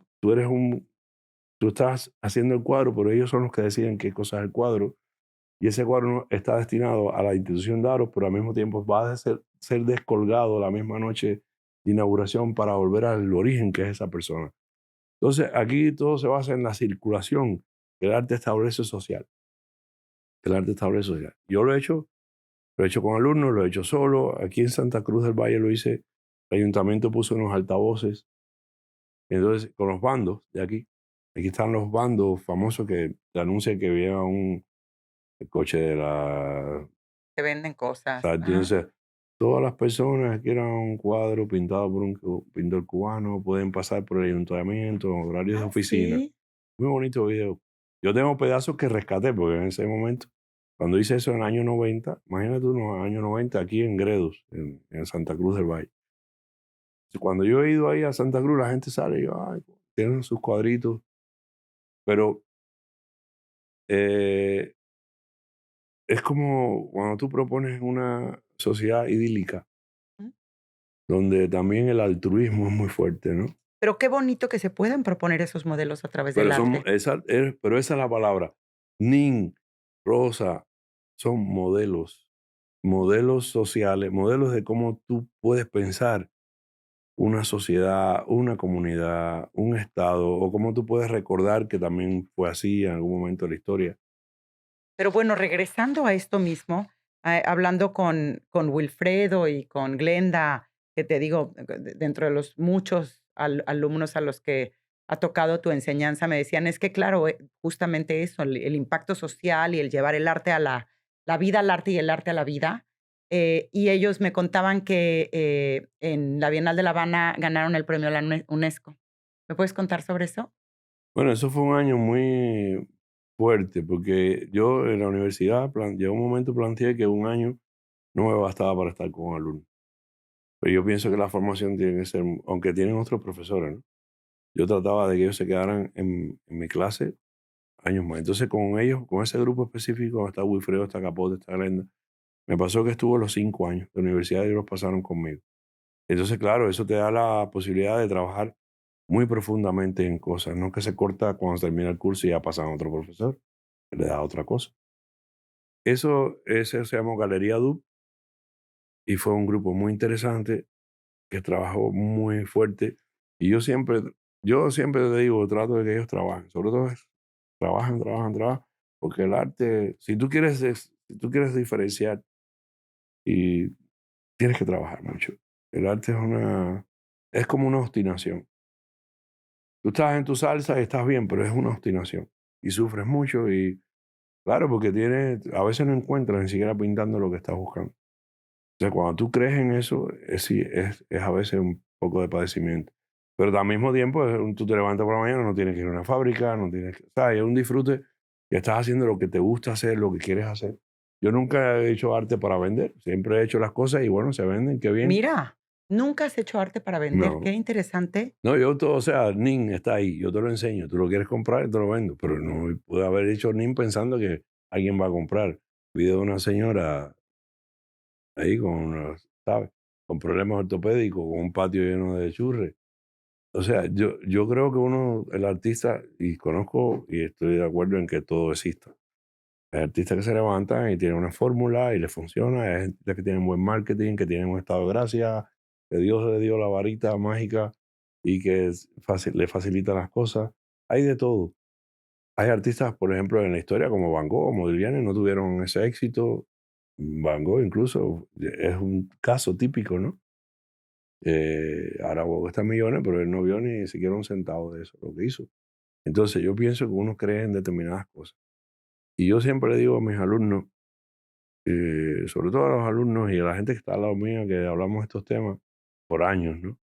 haciendo el cuadro, pero ellos son los que deciden qué cosa es el cuadro, y ese cuadro no está destinado a la institución Daros, pero al mismo tiempo va a ser descolgado la misma noche de inauguración para volver al origen que es esa persona. Entonces, aquí todo se basa en la circulación que el arte establece social. El arte establece social. Yo lo he hecho con alumnos, lo he hecho solo. Aquí en Santa Cruz del Valle lo hice. El ayuntamiento puso unos altavoces. Entonces, con los bandos de aquí. Aquí están los bandos famosos que te anuncian que viene el coche de la... Se venden cosas. Entonces, todas las personas que quieran un cuadro pintado por un pintor cubano pueden pasar por el ayuntamiento, horarios de oficina. Sí. Muy bonito video. Yo tengo pedazos que rescaté porque en ese momento, cuando hice eso en el año 90, imagínate uno, en el año 90 aquí en Gredos, en Santa Cruz del Valle. Cuando yo he ido ahí a Santa Cruz, la gente sale y yo, tienen sus cuadritos. Pero eh, es como cuando tú propones una sociedad idílica, Mm. donde también el altruismo es muy fuerte, ¿no? Pero qué bonito que se puedan proponer esos modelos a través del arte. Pero esa es la palabra. Nin, Rosa, son modelos sociales, modelos de cómo tú puedes pensar una sociedad, una comunidad, un estado, o cómo tú puedes recordar que también fue así en algún momento de la historia. Pero bueno, regresando a esto mismo, hablando con Wilfredo y con Glenda, que te digo, dentro de los muchos alumnos a los que ha tocado tu enseñanza, me decían, es que claro, justamente eso, el impacto social y el llevar el arte a la vida al arte y el arte a la vida. Y ellos me contaban que en la Bienal de La Habana ganaron el premio a la UNESCO. ¿Me puedes contar sobre eso? Bueno, eso fue un año muy fuerte, porque yo en la universidad llegó un momento planteé que un año no me bastaba para estar con alumnos. Pero yo pienso que la formación tiene que ser, aunque tienen otros profesores, ¿no? Yo trataba de que ellos se quedaran en mi clase años más. Entonces, con ellos, con ese grupo específico, está Wilfredo, está Capote, está Glenda, me pasó que estuvo los 5 años de universidad y ellos los pasaron conmigo. Entonces, claro, eso te da la posibilidad de trabajar muy profundamente en cosas, no que se corta cuando se termina el curso y ya pasan a otro profesor, que le da otra cosa. Ese se llamó Galería DUB y fue un grupo muy interesante que trabajó muy fuerte. Y yo siempre te digo, trato de que ellos trabajen, sobre todo trabajan. porque el arte, si tú quieres diferenciar, y tienes que trabajar mucho. El arte es como una obstinación. Tú estás en tu salsa y estás bien, pero es una obstinación. Y sufres mucho y, claro, porque a veces no encuentras ni siquiera pintando lo que estás buscando. O sea, cuando tú crees en eso, sí, es a veces un poco de padecimiento. Pero al mismo tiempo, tú te levantas por la mañana, no tienes que ir a una fábrica, no tienes que, ¿sabes? Es un disfrute que estás haciendo lo que te gusta hacer, lo que quieres hacer. Yo nunca he hecho arte para vender, siempre he hecho las cosas y bueno, se venden, qué bien. Mira, nunca has hecho arte para vender. Qué No, interesante. no, yo todo, o sea, NIN está ahí, yo te lo enseño, tú lo quieres comprar y te lo vendo, pero no pude haber hecho NIN pensando que alguien va a comprar. Video de una señora ahí ¿sabes? Con problemas ortopédicos, con un patio lleno de churres. O sea, yo creo que el artista, y conozco y estoy de acuerdo en que todo exista. Hay artistas que se levantan y tienen una fórmula y les funciona. Hay artistas que tienen buen marketing, que tienen un estado de gracia, que Dios le dio la varita mágica y que le facilita las cosas. Hay de todo. Hay artistas, por ejemplo, en la historia como Van Gogh o Modigliani, no tuvieron ese éxito. Van Gogh incluso es un caso típico, ¿no? Ahora Van Gogh está en millones, pero él no vio ni siquiera un centavo de eso, lo que hizo. Entonces yo pienso que uno cree en determinadas cosas. Y yo siempre le digo a mis alumnos, sobre todo a los alumnos y a la gente que está al lado mío, que hablamos de estos temas por años, ¿no?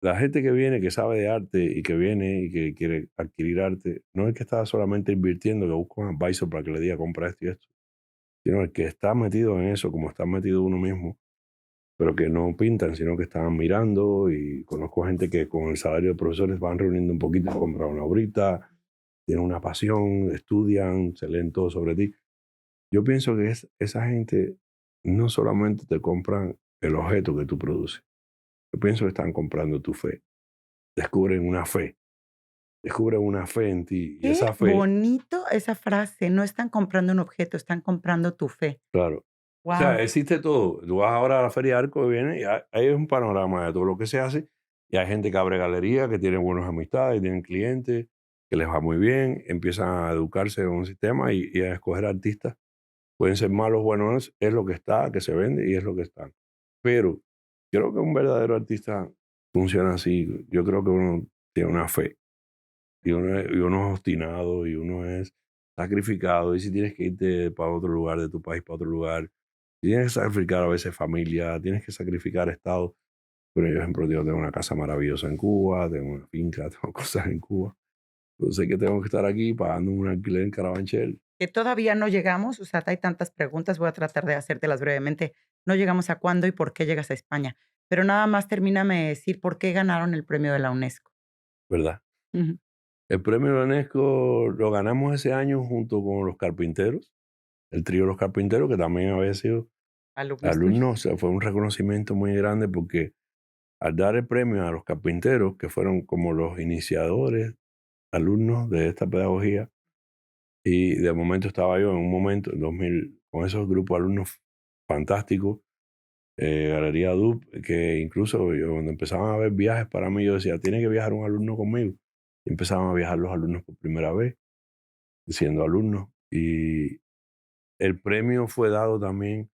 La gente que viene, que sabe de arte y que viene y que quiere adquirir arte, no es que está solamente invirtiendo, que busca un advisor para que le diga compra esto y esto, sino el que está metido en eso, como está metido uno mismo, pero que no pintan, sino que están mirando. Y conozco gente que con el salario de profesores van reuniendo un poquito, compran una obrita, tienen una pasión, estudian, se leen todo sobre ti. Yo pienso que esa gente no solamente te compran el objeto que tú produces, yo pienso que están comprando tu fe, descubren una fe en ti y Qué esa fe, bonito esa frase. No están comprando un objeto, están comprando tu fe. claro. O sea, Wow. existe todo. Tú vas ahora a la Feria de Arco y viene y hay un panorama de todo lo que se hace y hay gente que abre galerías, que tiene buenas amistades, tienen clientes, que les va muy bien, empiezan a educarse en un sistema y a escoger artistas. Pueden ser malos, buenos, es lo que está, que se vende y es lo que está. Pero creo que un verdadero artista funciona así. Yo creo que uno tiene una fe y uno es obstinado y uno es sacrificado. Y si tienes que irte para otro lugar, de tu país para otro lugar, tienes que sacrificar a veces familia, tienes que sacrificar estado. Pero yo, por ejemplo, yo tengo una casa maravillosa en Cuba, tengo una finca, tengo cosas en Cuba. Yo sé que tengo que estar aquí pagando un alquiler en Carabanchel. Que todavía no llegamos, o sea, hay tantas preguntas, voy a tratar de hacértelas brevemente. No llegamos a cuándo y por qué llegas a España, pero nada más termíname de decir por qué ganaron el premio de la UNESCO. ¿Verdad? Ujú. El premio UNESCO lo ganamos ese año junto con los Carpinteros, el trío Los Carpinteros, que también había sido Alumnos tuyos. alumnos. O sea, fue un reconocimiento muy grande porque al dar el premio a los Carpinteros, que fueron como los iniciadores, alumnos de esta pedagogía, y de momento estaba yo en un momento, en 2000, con esos grupos de alumnos fantásticos, Galería DUP, que incluso yo, cuando empezaban a haber viajes para mí, yo decía, tiene que viajar un alumno conmigo. Y empezaban a viajar los alumnos por primera vez, siendo alumnos. Y el premio fue dado también,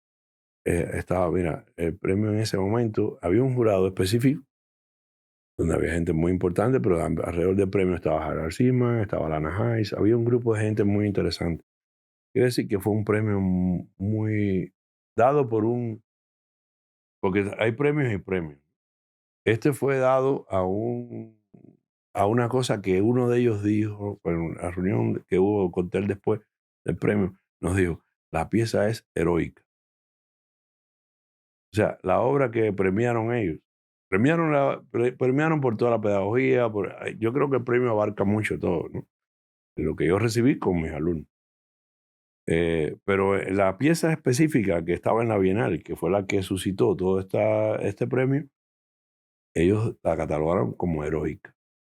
mira, el premio en ese momento, había un jurado específico, donde había gente muy importante, pero alrededor del premio estaba Harold Seaman, estaba Lana Hayes, había un grupo de gente muy interesante. Quiere decir que fue un premio muy dado porque hay premios y premios. Este fue dado a una cosa que uno de ellos dijo, en la reunión que hubo con él después del premio, nos dijo, la pieza es heroica. O sea, la obra que premiaron ellos, premiaron por toda la pedagogía, yo creo que el premio abarca mucho todo, ¿no? Lo que yo recibí con mis alumnos. Pero la pieza específica que estaba en la Bienal, que fue la que suscitó todo este premio, ellos la catalogaron como heroica.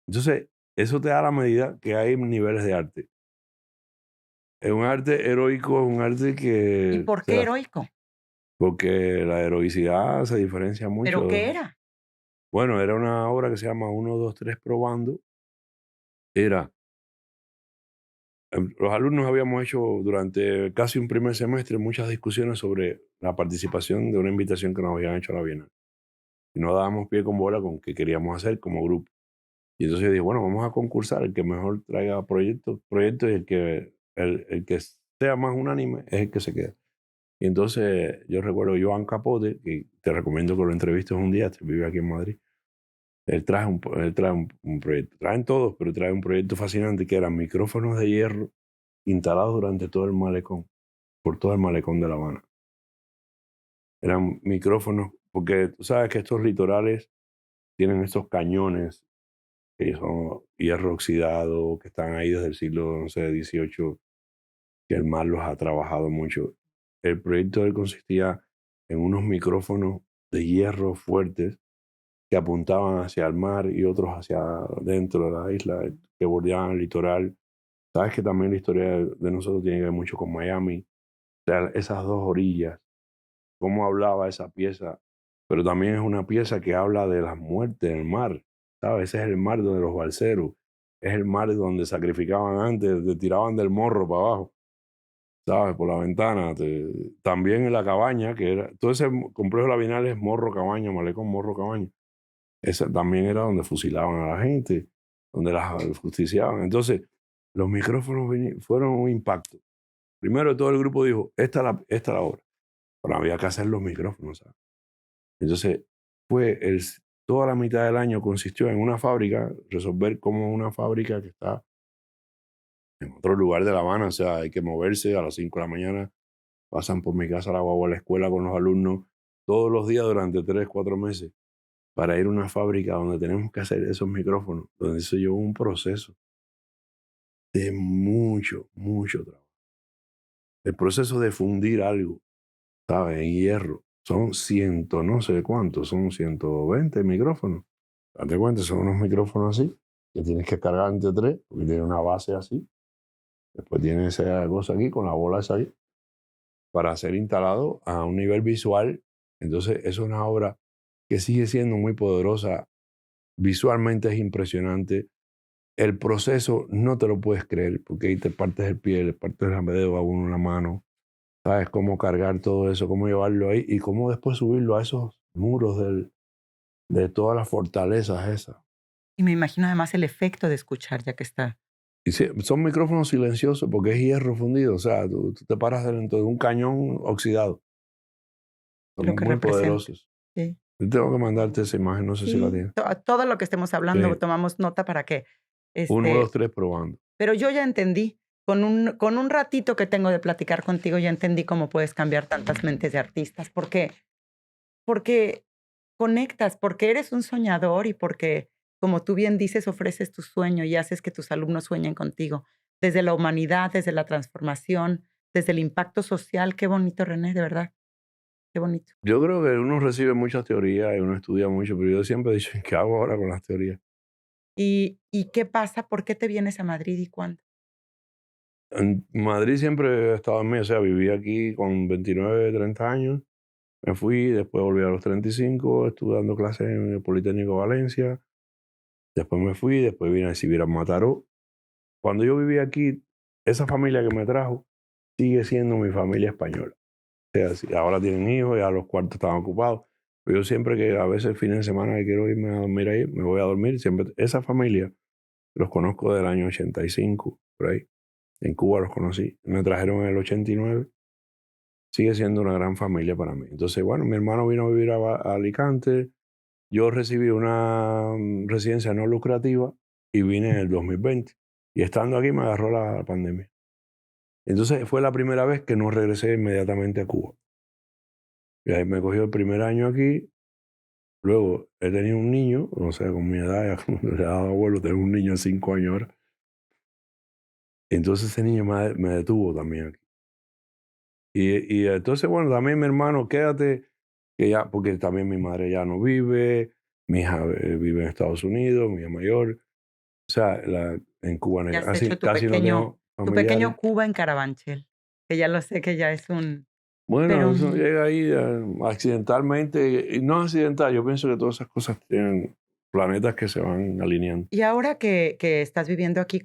Entonces, eso te da la medida que hay niveles de arte. Es un arte heroico, es un arte ¿Y que, o por qué sea, heroico? porque la heroicidad se diferencia ¿Pero qué mucho. era? Bueno, era una obra que se llama 1, 2, 3 probando. Era Los alumnos habíamos hecho durante casi un primer semestre muchas discusiones sobre la participación de una invitación que nos habían hecho a la Bienal. Y no dábamos pie con bola con qué queríamos hacer como grupo. Y entonces yo dije, bueno, vamos a concursar, el que mejor traiga proyectos y el que sea más unánime es el que se queda. Y entonces yo recuerdo a Joan Capote, que te recomiendo que lo entrevistes un día, vive aquí en Madrid. Él trae un proyecto. Traen todos, pero trae un proyecto fascinante que eran micrófonos de hierro instalados durante todo el malecón, por todo el malecón de La Habana. Eran micrófonos, porque tú sabes que estos litorales tienen estos cañones que son hierro oxidado, que están ahí desde el siglo, no sé, XVIII, que el mar los ha trabajado mucho. El proyecto de él consistía en unos micrófonos de hierro fuertes que apuntaban hacia el mar y otros hacia dentro de la isla, que bordeaban el litoral. Sabes que también la historia de nosotros tiene que ver mucho con Miami. O sea, esas dos orillas, cómo hablaba esa pieza, pero también es una pieza que habla de las muertes en el mar. ¿Sabes? Ese es el mar de los balseros. Es el mar donde sacrificaban antes, te tiraban del morro para abajo, ¿sabes? Por la ventana. También en la cabaña, que era. Todo ese complejo de la Bienal es Morro Cabaña, Malecón Morro Cabaña. Esa también era donde fusilaban a la gente, donde las justiciaban. Entonces, los micrófonos fueron un impacto. Primero todo el grupo dijo, esta es la obra. Pero había que hacer los micrófonos, ¿sabes? Entonces, toda la mitad del año consistió en una fábrica, resolver cómo una fábrica que está en otro lugar de La Habana, o sea, hay que moverse a las 5 de la mañana, pasan por mi casa la guagua a la escuela con los alumnos todos los días durante 3, 4 meses para ir a una fábrica donde tenemos que hacer esos micrófonos, donde se llevó un proceso de mucho, mucho trabajo. El proceso de fundir algo, ¿sabes? En hierro. Son no sé cuántos, son 120 micrófonos. Date cuenta, son unos micrófonos así, que tienes que cargar entre tres, porque tiene una base así. Después tiene esa cosa aquí, con la bola esa ahí, para ser instalado a un nivel visual. Entonces, es una obra que sigue siendo muy poderosa. Visualmente es impresionante. El proceso no te lo puedes creer, porque ahí te partes el pie, le partes el dedo a uno en la mano. Sabes cómo cargar todo eso, cómo llevarlo ahí y cómo después subirlo a esos muros de todas las fortalezas esas. Y me imagino además el efecto de escuchar, ya que está. Y sí, son micrófonos silenciosos porque es hierro fundido. O sea, tú te paras dentro de un cañón oxidado. Son Lo que muy representa. poderosos. Sí. Yo tengo que mandarte esa imagen, no sé si la Sí, tienes. todo lo que estemos hablando, Sí. tomamos nota para que, 1, 2, 3 probando. pero yo ya entendí, con un ratito que tengo de platicar contigo, ya entendí cómo puedes cambiar tantas mentes de artistas. ¿Por qué? Porque conectas, porque eres un soñador y porque, como tú bien dices, ofreces tu sueño y haces que tus alumnos sueñen contigo. Desde la humanidad, desde la transformación, desde el impacto social. Qué bonito, René, de verdad. Qué bonito. Yo creo que uno recibe muchas teorías y uno estudia mucho, pero yo siempre he dicho, ¿qué hago ahora con las teorías? ¿Y qué pasa? ¿Por qué te vienes a Madrid y cuándo? En Madrid siempre he estado en mí, o sea, viví aquí con 29, 30 años. Me fui, después volví a los 35, estuve dando clases en el Politécnico de Valencia. Después me fui, después vine a exhibir a Mataró. Cuando yo viví aquí, esa familia que me trajo sigue siendo mi familia española. O sea, ahora tienen hijos, ya los cuartos están ocupados. Pero yo siempre que a veces el fin de semana que quiero irme a dormir ahí, me voy a dormir. Siempre, esa familia los conozco del año 85, por ahí. En Cuba los conocí. Me trajeron en el 89. Sigue siendo una gran familia para mí. Entonces, bueno, mi hermano vino a vivir a Alicante. Yo recibí una residencia no lucrativa y vine en el 2020. Y estando aquí me agarró la pandemia. Entonces fue la primera vez que no regresé inmediatamente a Cuba. Y ahí me cogió el primer año aquí. Luego he tenido un niño, o sea, con mi edad, ya le he dado abuelo, tengo un niño de 5 años ahora. Entonces ese niño me detuvo también aquí. Y entonces, bueno, también mi hermano, quédate, que ya, porque también mi madre ya no vive, mi hija vive en Estados Unidos, mi hija mayor. O sea, en Cuba Ya has casi, hecho casi no tengo tu pequeño familiares. Cuba en Carabanchel, que ya lo sé que ya es un... Bueno, Pero, eso llega ahí accidentalmente, y no accidental, yo pienso que todas esas cosas tienen planetas que se van alineando. y ahora que estás viviendo aquí,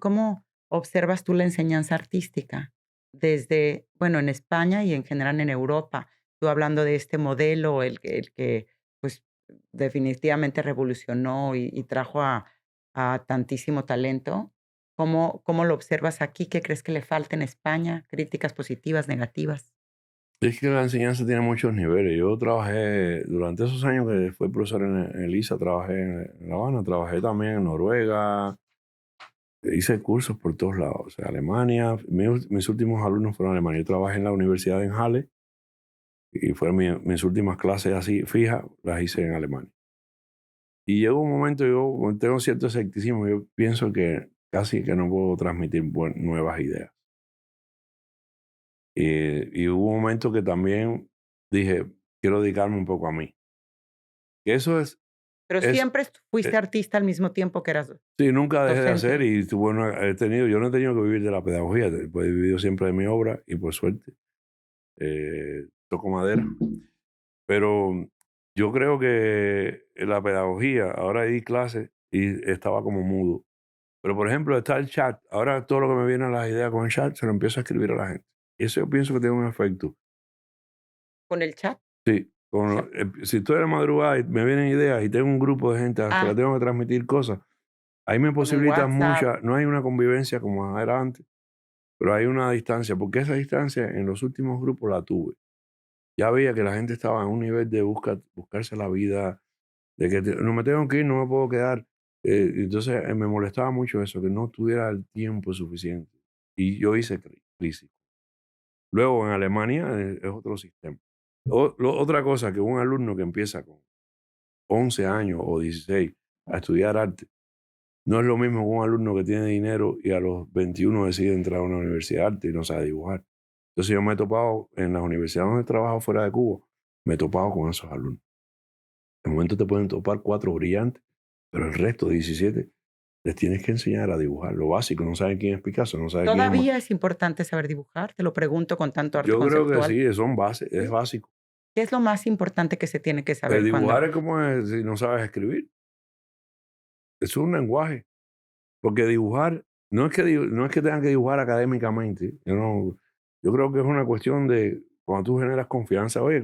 observas tú la enseñanza artística? Desde, bueno, en España y en general en Europa. Tú hablando de este modelo, el que pues, definitivamente revolucionó y trajo a tantísimo talento. ¿Cómo lo observas aquí? ¿Qué crees que le falta en España? ¿Críticas positivas, negativas? Es que la enseñanza tiene muchos niveles. Yo trabajé, durante esos años que fui profesor en el ISA, trabajé en La Habana, trabajé también en Noruega, hice cursos por todos lados. O sea, Alemania, mis últimos alumnos fueron alemanes. Yo trabajé en la universidad en Halle y fueron mis últimas clases así fijas, las hice en Alemania. Y llegó un momento, yo tengo cierto escepticismo, yo pienso que casi que no puedo transmitir nuevas ideas. Y hubo un momento que también dije, quiero dedicarme un poco a mí. Que eso Pero es siempre fuiste artista al mismo tiempo que eras sí, nunca dejé de hacer docente. y bueno, yo no he tenido que vivir de la pedagogía, pues he vivido siempre de mi obra y por suerte toco madera. Pero yo creo que la pedagogía, ahora di clases y estaba como mudo. Pero por ejemplo está el chat, ahora todo lo que me viene a las ideas con el chat se lo empiezo a escribir a la gente. Y eso yo pienso que tiene un efecto. ¿Con el chat? Sí, si estoy en la madrugada y me vienen ideas y tengo un grupo de gente a las que le Ah, tengo que transmitir cosas, ahí me con un posibilita WhatsApp. no hay una convivencia como era antes, pero hay una distancia, porque esa distancia en los últimos grupos la tuve. Ya veía que la gente estaba en un nivel de buscarse la vida, de que no me tengo que ir, no me puedo quedar. Entonces me molestaba mucho eso, que no tuviera el tiempo suficiente. Y yo hice crisis. Luego en Alemania es otro sistema. Otra cosa, que un alumno que empieza con 11 años o 16 a estudiar arte, no es lo mismo que un alumno que tiene dinero y a los 21 decide entrar a una universidad de arte y no sabe dibujar. Entonces yo me he topado en las universidades donde he trabajado fuera de Cuba, me he topado con esos alumnos. De momento te pueden topar 4 brillantes, pero el resto, 17, les tienes que enseñar a dibujar lo básico. No saben quién es Picasso, no saben quién es... ¿Todavía es importante saber dibujar? Te lo pregunto con tanto arte Yo creo que conceptual. sí, son bases, es ¿Sí? básico. ¿Qué es lo más importante que se tiene que saber Dibujar cuando es como si no sabes escribir. Es un lenguaje. Porque dibujar, no es que tengan que dibujar académicamente. Yo creo que es una cuestión de cuando tú generas confianza. Oye,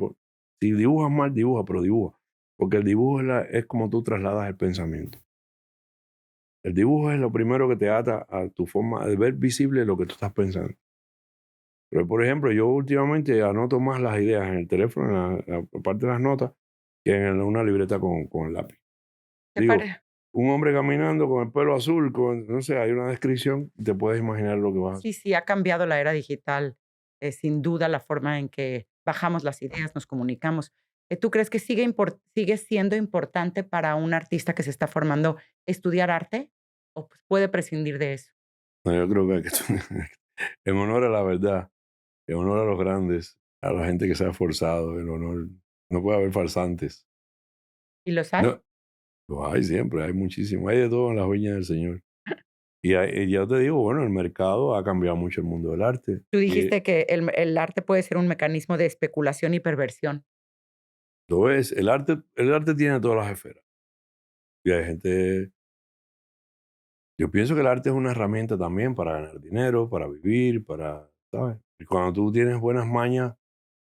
si dibujas mal, dibuja, pero dibuja. Porque el dibujo es como tú trasladas el pensamiento. El dibujo es lo primero que te ata a tu forma de ver visible lo que tú estás pensando. Pero, por ejemplo, yo últimamente anoto más las ideas en el teléfono, en la parte de las notas, que en una libreta con el lápiz. te Digo, pare un hombre caminando con el pelo azul, no sé, hay una descripción, te puedes imaginar lo que vas a hacer. sí, sí, ha cambiado la era digital, sin duda la forma en que bajamos las ideas, nos comunicamos. ¿Tú crees que sigue siendo importante para un artista que se está formando estudiar arte o pues, puede prescindir de eso? No, yo creo que en honor a la verdad, en honor a los grandes, a la gente que se ha esforzado, en honor, no puede haber farsantes. ¿Y los hay? No, lo hay siempre, hay muchísimo, hay de todo en las viñas del Señor. Y ya te digo, bueno, el mercado ha cambiado mucho el mundo del arte. Tú Y dijiste que el arte puede ser un mecanismo de especulación y perversión. lo es, el arte tiene todas las esferas. Y hay gente, yo pienso que el arte es una herramienta también para ganar dinero, para vivir, ¿sabes? Y cuando tú tienes buenas mañas,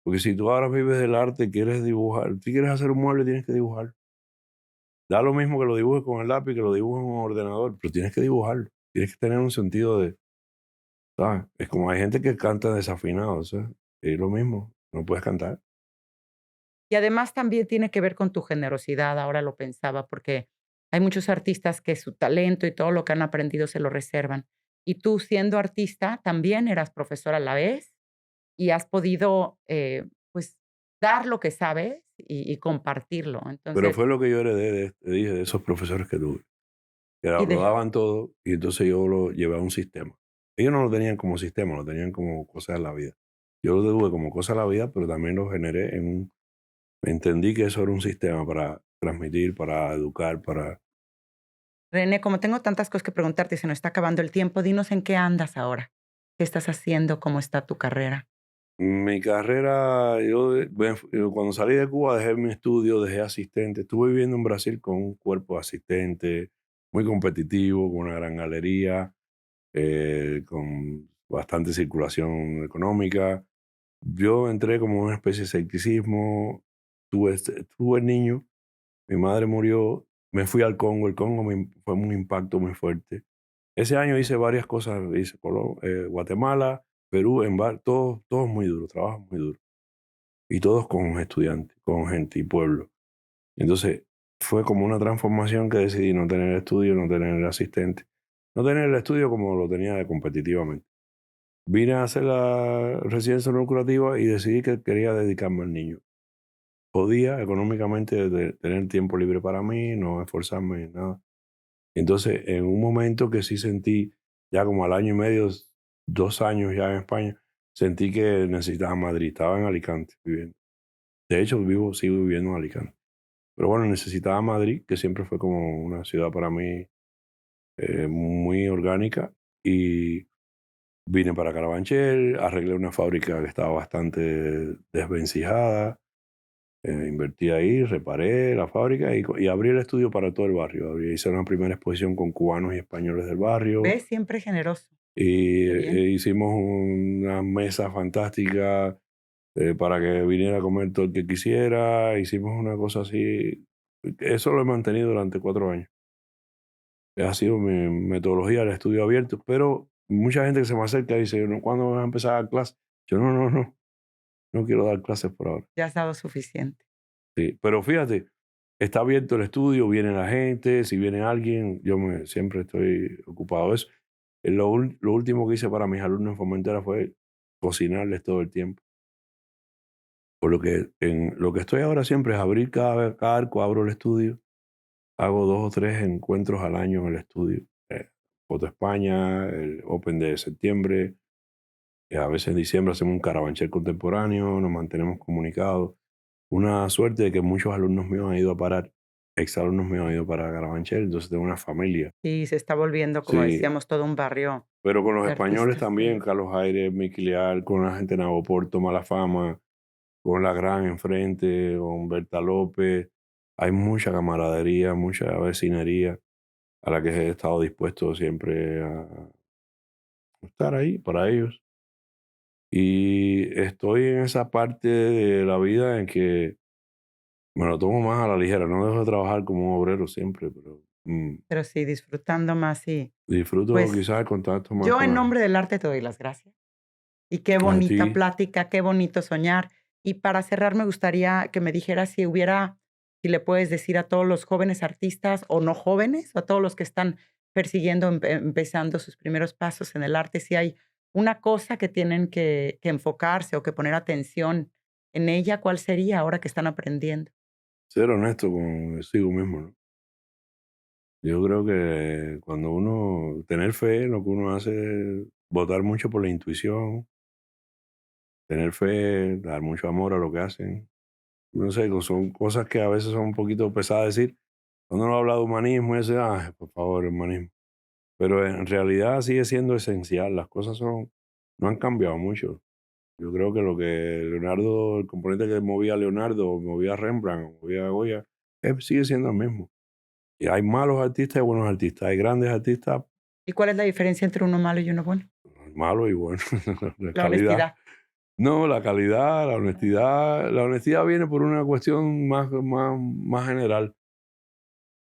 porque si tú ahora vives del arte, quieres dibujar, si quieres hacer un mueble, tienes que dibujar. Da lo mismo que lo dibujes con el lápiz, que lo dibujes en un ordenador, pero tienes que dibujarlo. Tienes que tener un sentido de, ¿sabes? Es como hay gente que canta desafinado, ¿sabes? Es lo mismo, no puedes cantar. Y además también tiene que ver con tu generosidad, ahora lo pensaba, porque hay muchos artistas que su talento y todo lo que han aprendido se lo reservan. Y tú siendo artista también eras profesor a la vez y has podido, pues, dar lo que sabes y compartirlo. Pero Entonces, fue lo que yo heredé, te dije, de esos profesores que tuve, que y lo de daban todo y entonces yo lo llevé a un sistema. Ellos no lo tenían como sistema, lo tenían como cosas de la vida. Yo lo tuve como cosas de la vida, pero también lo generé entendí que eso era un sistema para transmitir, para educar, para... René, como tengo tantas cosas que preguntarte y se nos está acabando el tiempo, dinos en qué andas ahora. ¿Qué estás haciendo? ¿Cómo está tu carrera? Mi carrera, yo cuando salí de Cuba dejé mi estudio, dejé asistente. Estuve viviendo en Brasil con un cuerpo de asistente, muy competitivo, con una gran galería. con bastante circulación económica. Yo entré como una especie de escepticismo. Tuve niño, mi madre murió, me fui al Congo. El Congo fue un impacto muy fuerte. Ese año hice varias cosas, hice Guatemala, Perú, todos muy duros, trabajos muy duros. Y todos con estudiantes, con gente y pueblo. Entonces fue como una transformación que decidí no tener estudio, no tener asistente, no tener el estudio como lo tenía competitivamente. Vine a hacer la residencia no lucrativa y decidí que quería dedicarme al niño. Podía económicamente tener tiempo libre para mí, no esforzarme en nada. Entonces, en un momento que sí sentí, ya como al año y medio, 2 años ya en España, sentí que necesitaba Madrid. Estaba en Alicante viviendo. De hecho, sigo viviendo en Alicante. Pero bueno, necesitaba Madrid, que siempre fue como una ciudad para mí muy orgánica. Y vine para Carabanchel, arreglé una fábrica que estaba bastante desvencijada. Invertí ahí, reparé la fábrica y abrí el estudio para todo el barrio. Hice una primera exposición con cubanos y españoles del barrio. ¿Ves? Siempre generoso. Y Qué bien. hicimos una mesa fantástica para que viniera a comer todo el que quisiera. Hicimos una cosa así. Eso lo he mantenido durante 4 años. Ha sido mi metodología del estudio abierto. Pero mucha gente que se me acerca dice, "No, ¿cuándo vas a empezar a dar clases?" Yo no quiero dar clases por ahora. Ya has dado suficiente. Sí, pero fíjate, está abierto el estudio, viene la gente, si viene alguien, siempre estoy ocupado de eso. Lo último que hice para mis alumnos en Fomentera fue cocinarles todo el tiempo. Por lo que en lo que estoy ahora siempre es abrir cada arco, abro el estudio, hago 2 o 3 encuentros al año en el estudio. Foto España, el Open de septiembre, a veces en diciembre hacemos un carabanchel contemporáneo, nos mantenemos comunicados. Una suerte de que muchos alumnos míos han ido a parar, exalumnos míos han ido para Carabanchel, entonces tengo una familia. Y se está volviendo, como Sí, decíamos, todo un barrio pero con los de españoles artistas. también, Carlos Aires, Miki Leal, con la gente de Navoporto, Malafama, con La Gran enfrente, con Berta López. Hay mucha camaradería, mucha vecinería a la que he estado dispuesto siempre a estar ahí para ellos. Y estoy en esa parte de la vida en que me lo tomo más a la ligera. No dejo de trabajar como un obrero siempre, pero Pero sí, disfrutando más y, disfruto pues, quizás el contacto más yo con en la nombre gente. del arte te doy las gracias. Y qué A bonita ti, plática, qué bonito soñar. Y para cerrar, me gustaría que me dijeras si le puedes decir a todos los jóvenes artistas o no jóvenes, o a todos los que están persiguiendo, empezando sus primeros pasos en el arte, si hay una cosa que tienen que enfocarse o que poner atención en ella, ¿cuál sería ahora que están aprendiendo? ser honesto consigo mismo, ¿no? Yo creo que cuando tener fe en lo que uno hace, votar mucho por la intuición, tener fe, dar mucho amor a lo que hacen. No sé, son cosas que a veces son un poquito pesadas de decir. Cuando uno habla de humanismo, y dice, por favor, humanismo. Pero en realidad sigue siendo esencial. Las cosas no han cambiado mucho. Yo creo que lo que el componente que movía a Leonardo, movía a Rembrandt, movía a Goya, sigue siendo el mismo. Y hay malos artistas y buenos artistas. Hay grandes artistas, ¿Y cuál es la diferencia entre uno malo y uno bueno? malos y buenos. La La calidad. honestidad. No, la calidad, la honestidad. La honestidad viene por una cuestión más general.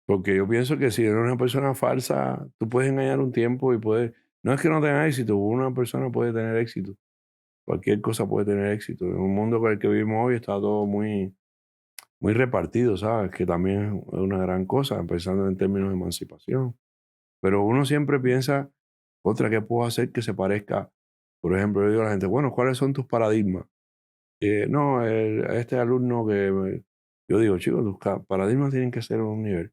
Porque yo pienso que si eres una persona falsa, tú puedes engañar un tiempo y puedes. No es que no tenga éxito, una persona puede tener éxito. Cualquier cosa puede tener éxito. En un mundo con el que vivimos hoy está todo muy repartido, ¿sabes? Que también es una gran cosa, pensando en términos de emancipación. Pero uno siempre piensa, otra, ¿qué puedo hacer que se parezca? Por ejemplo, yo digo a la gente, bueno, ¿cuáles son tus paradigmas? No, este alumno yo digo, chicos, tus paradigmas tienen que ser a un nivel.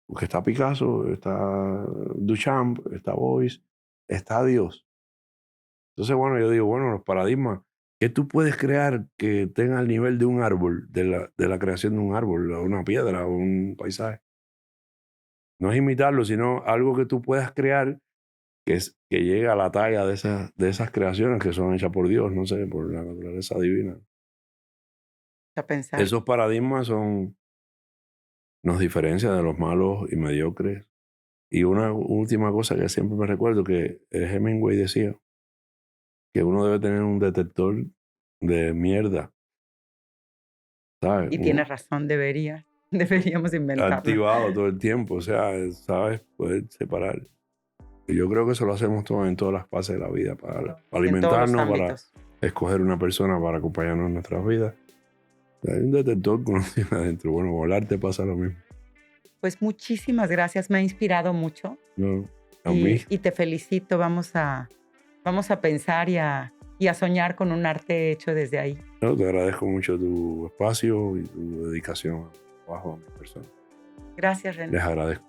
Porque está Picasso, está Duchamp, está Boyce, está Dios. Entonces, bueno, yo digo, bueno, los paradigmas que tú puedes crear que tenga el nivel de un árbol, de la creación de un árbol, o una piedra, o un paisaje. No es imitarlo, sino algo que tú puedas crear que llegue a la talla de esas creaciones que son hechas por Dios, no sé, por la naturaleza divina. A pensar. Esos paradigmas nos diferencian de los malos y mediocres Y una última cosa que siempre me recuerdo, que Hemingway decía que uno debe tener un detector de mierda, ¿sabes? Y tienes razón, deberíamos inventarlo. Activado todo el tiempo, o sea, ¿sabes? Poder separar. Y yo creo que eso lo hacemos en todas las fases de la vida, para En todos los alimentarnos, para ámbitos. escoger una persona para acompañarnos en nuestras vidas. Hay un detector que uno tiene adentro. Bueno, volar te pasa lo mismo. Pues muchísimas gracias, me ha inspirado mucho No, a mí, y te felicito. Vamos a pensar y a soñar con un arte hecho desde ahí. no, te agradezco mucho tu espacio y tu dedicación al trabajo a mi persona. Gracias, René. Les agradezco.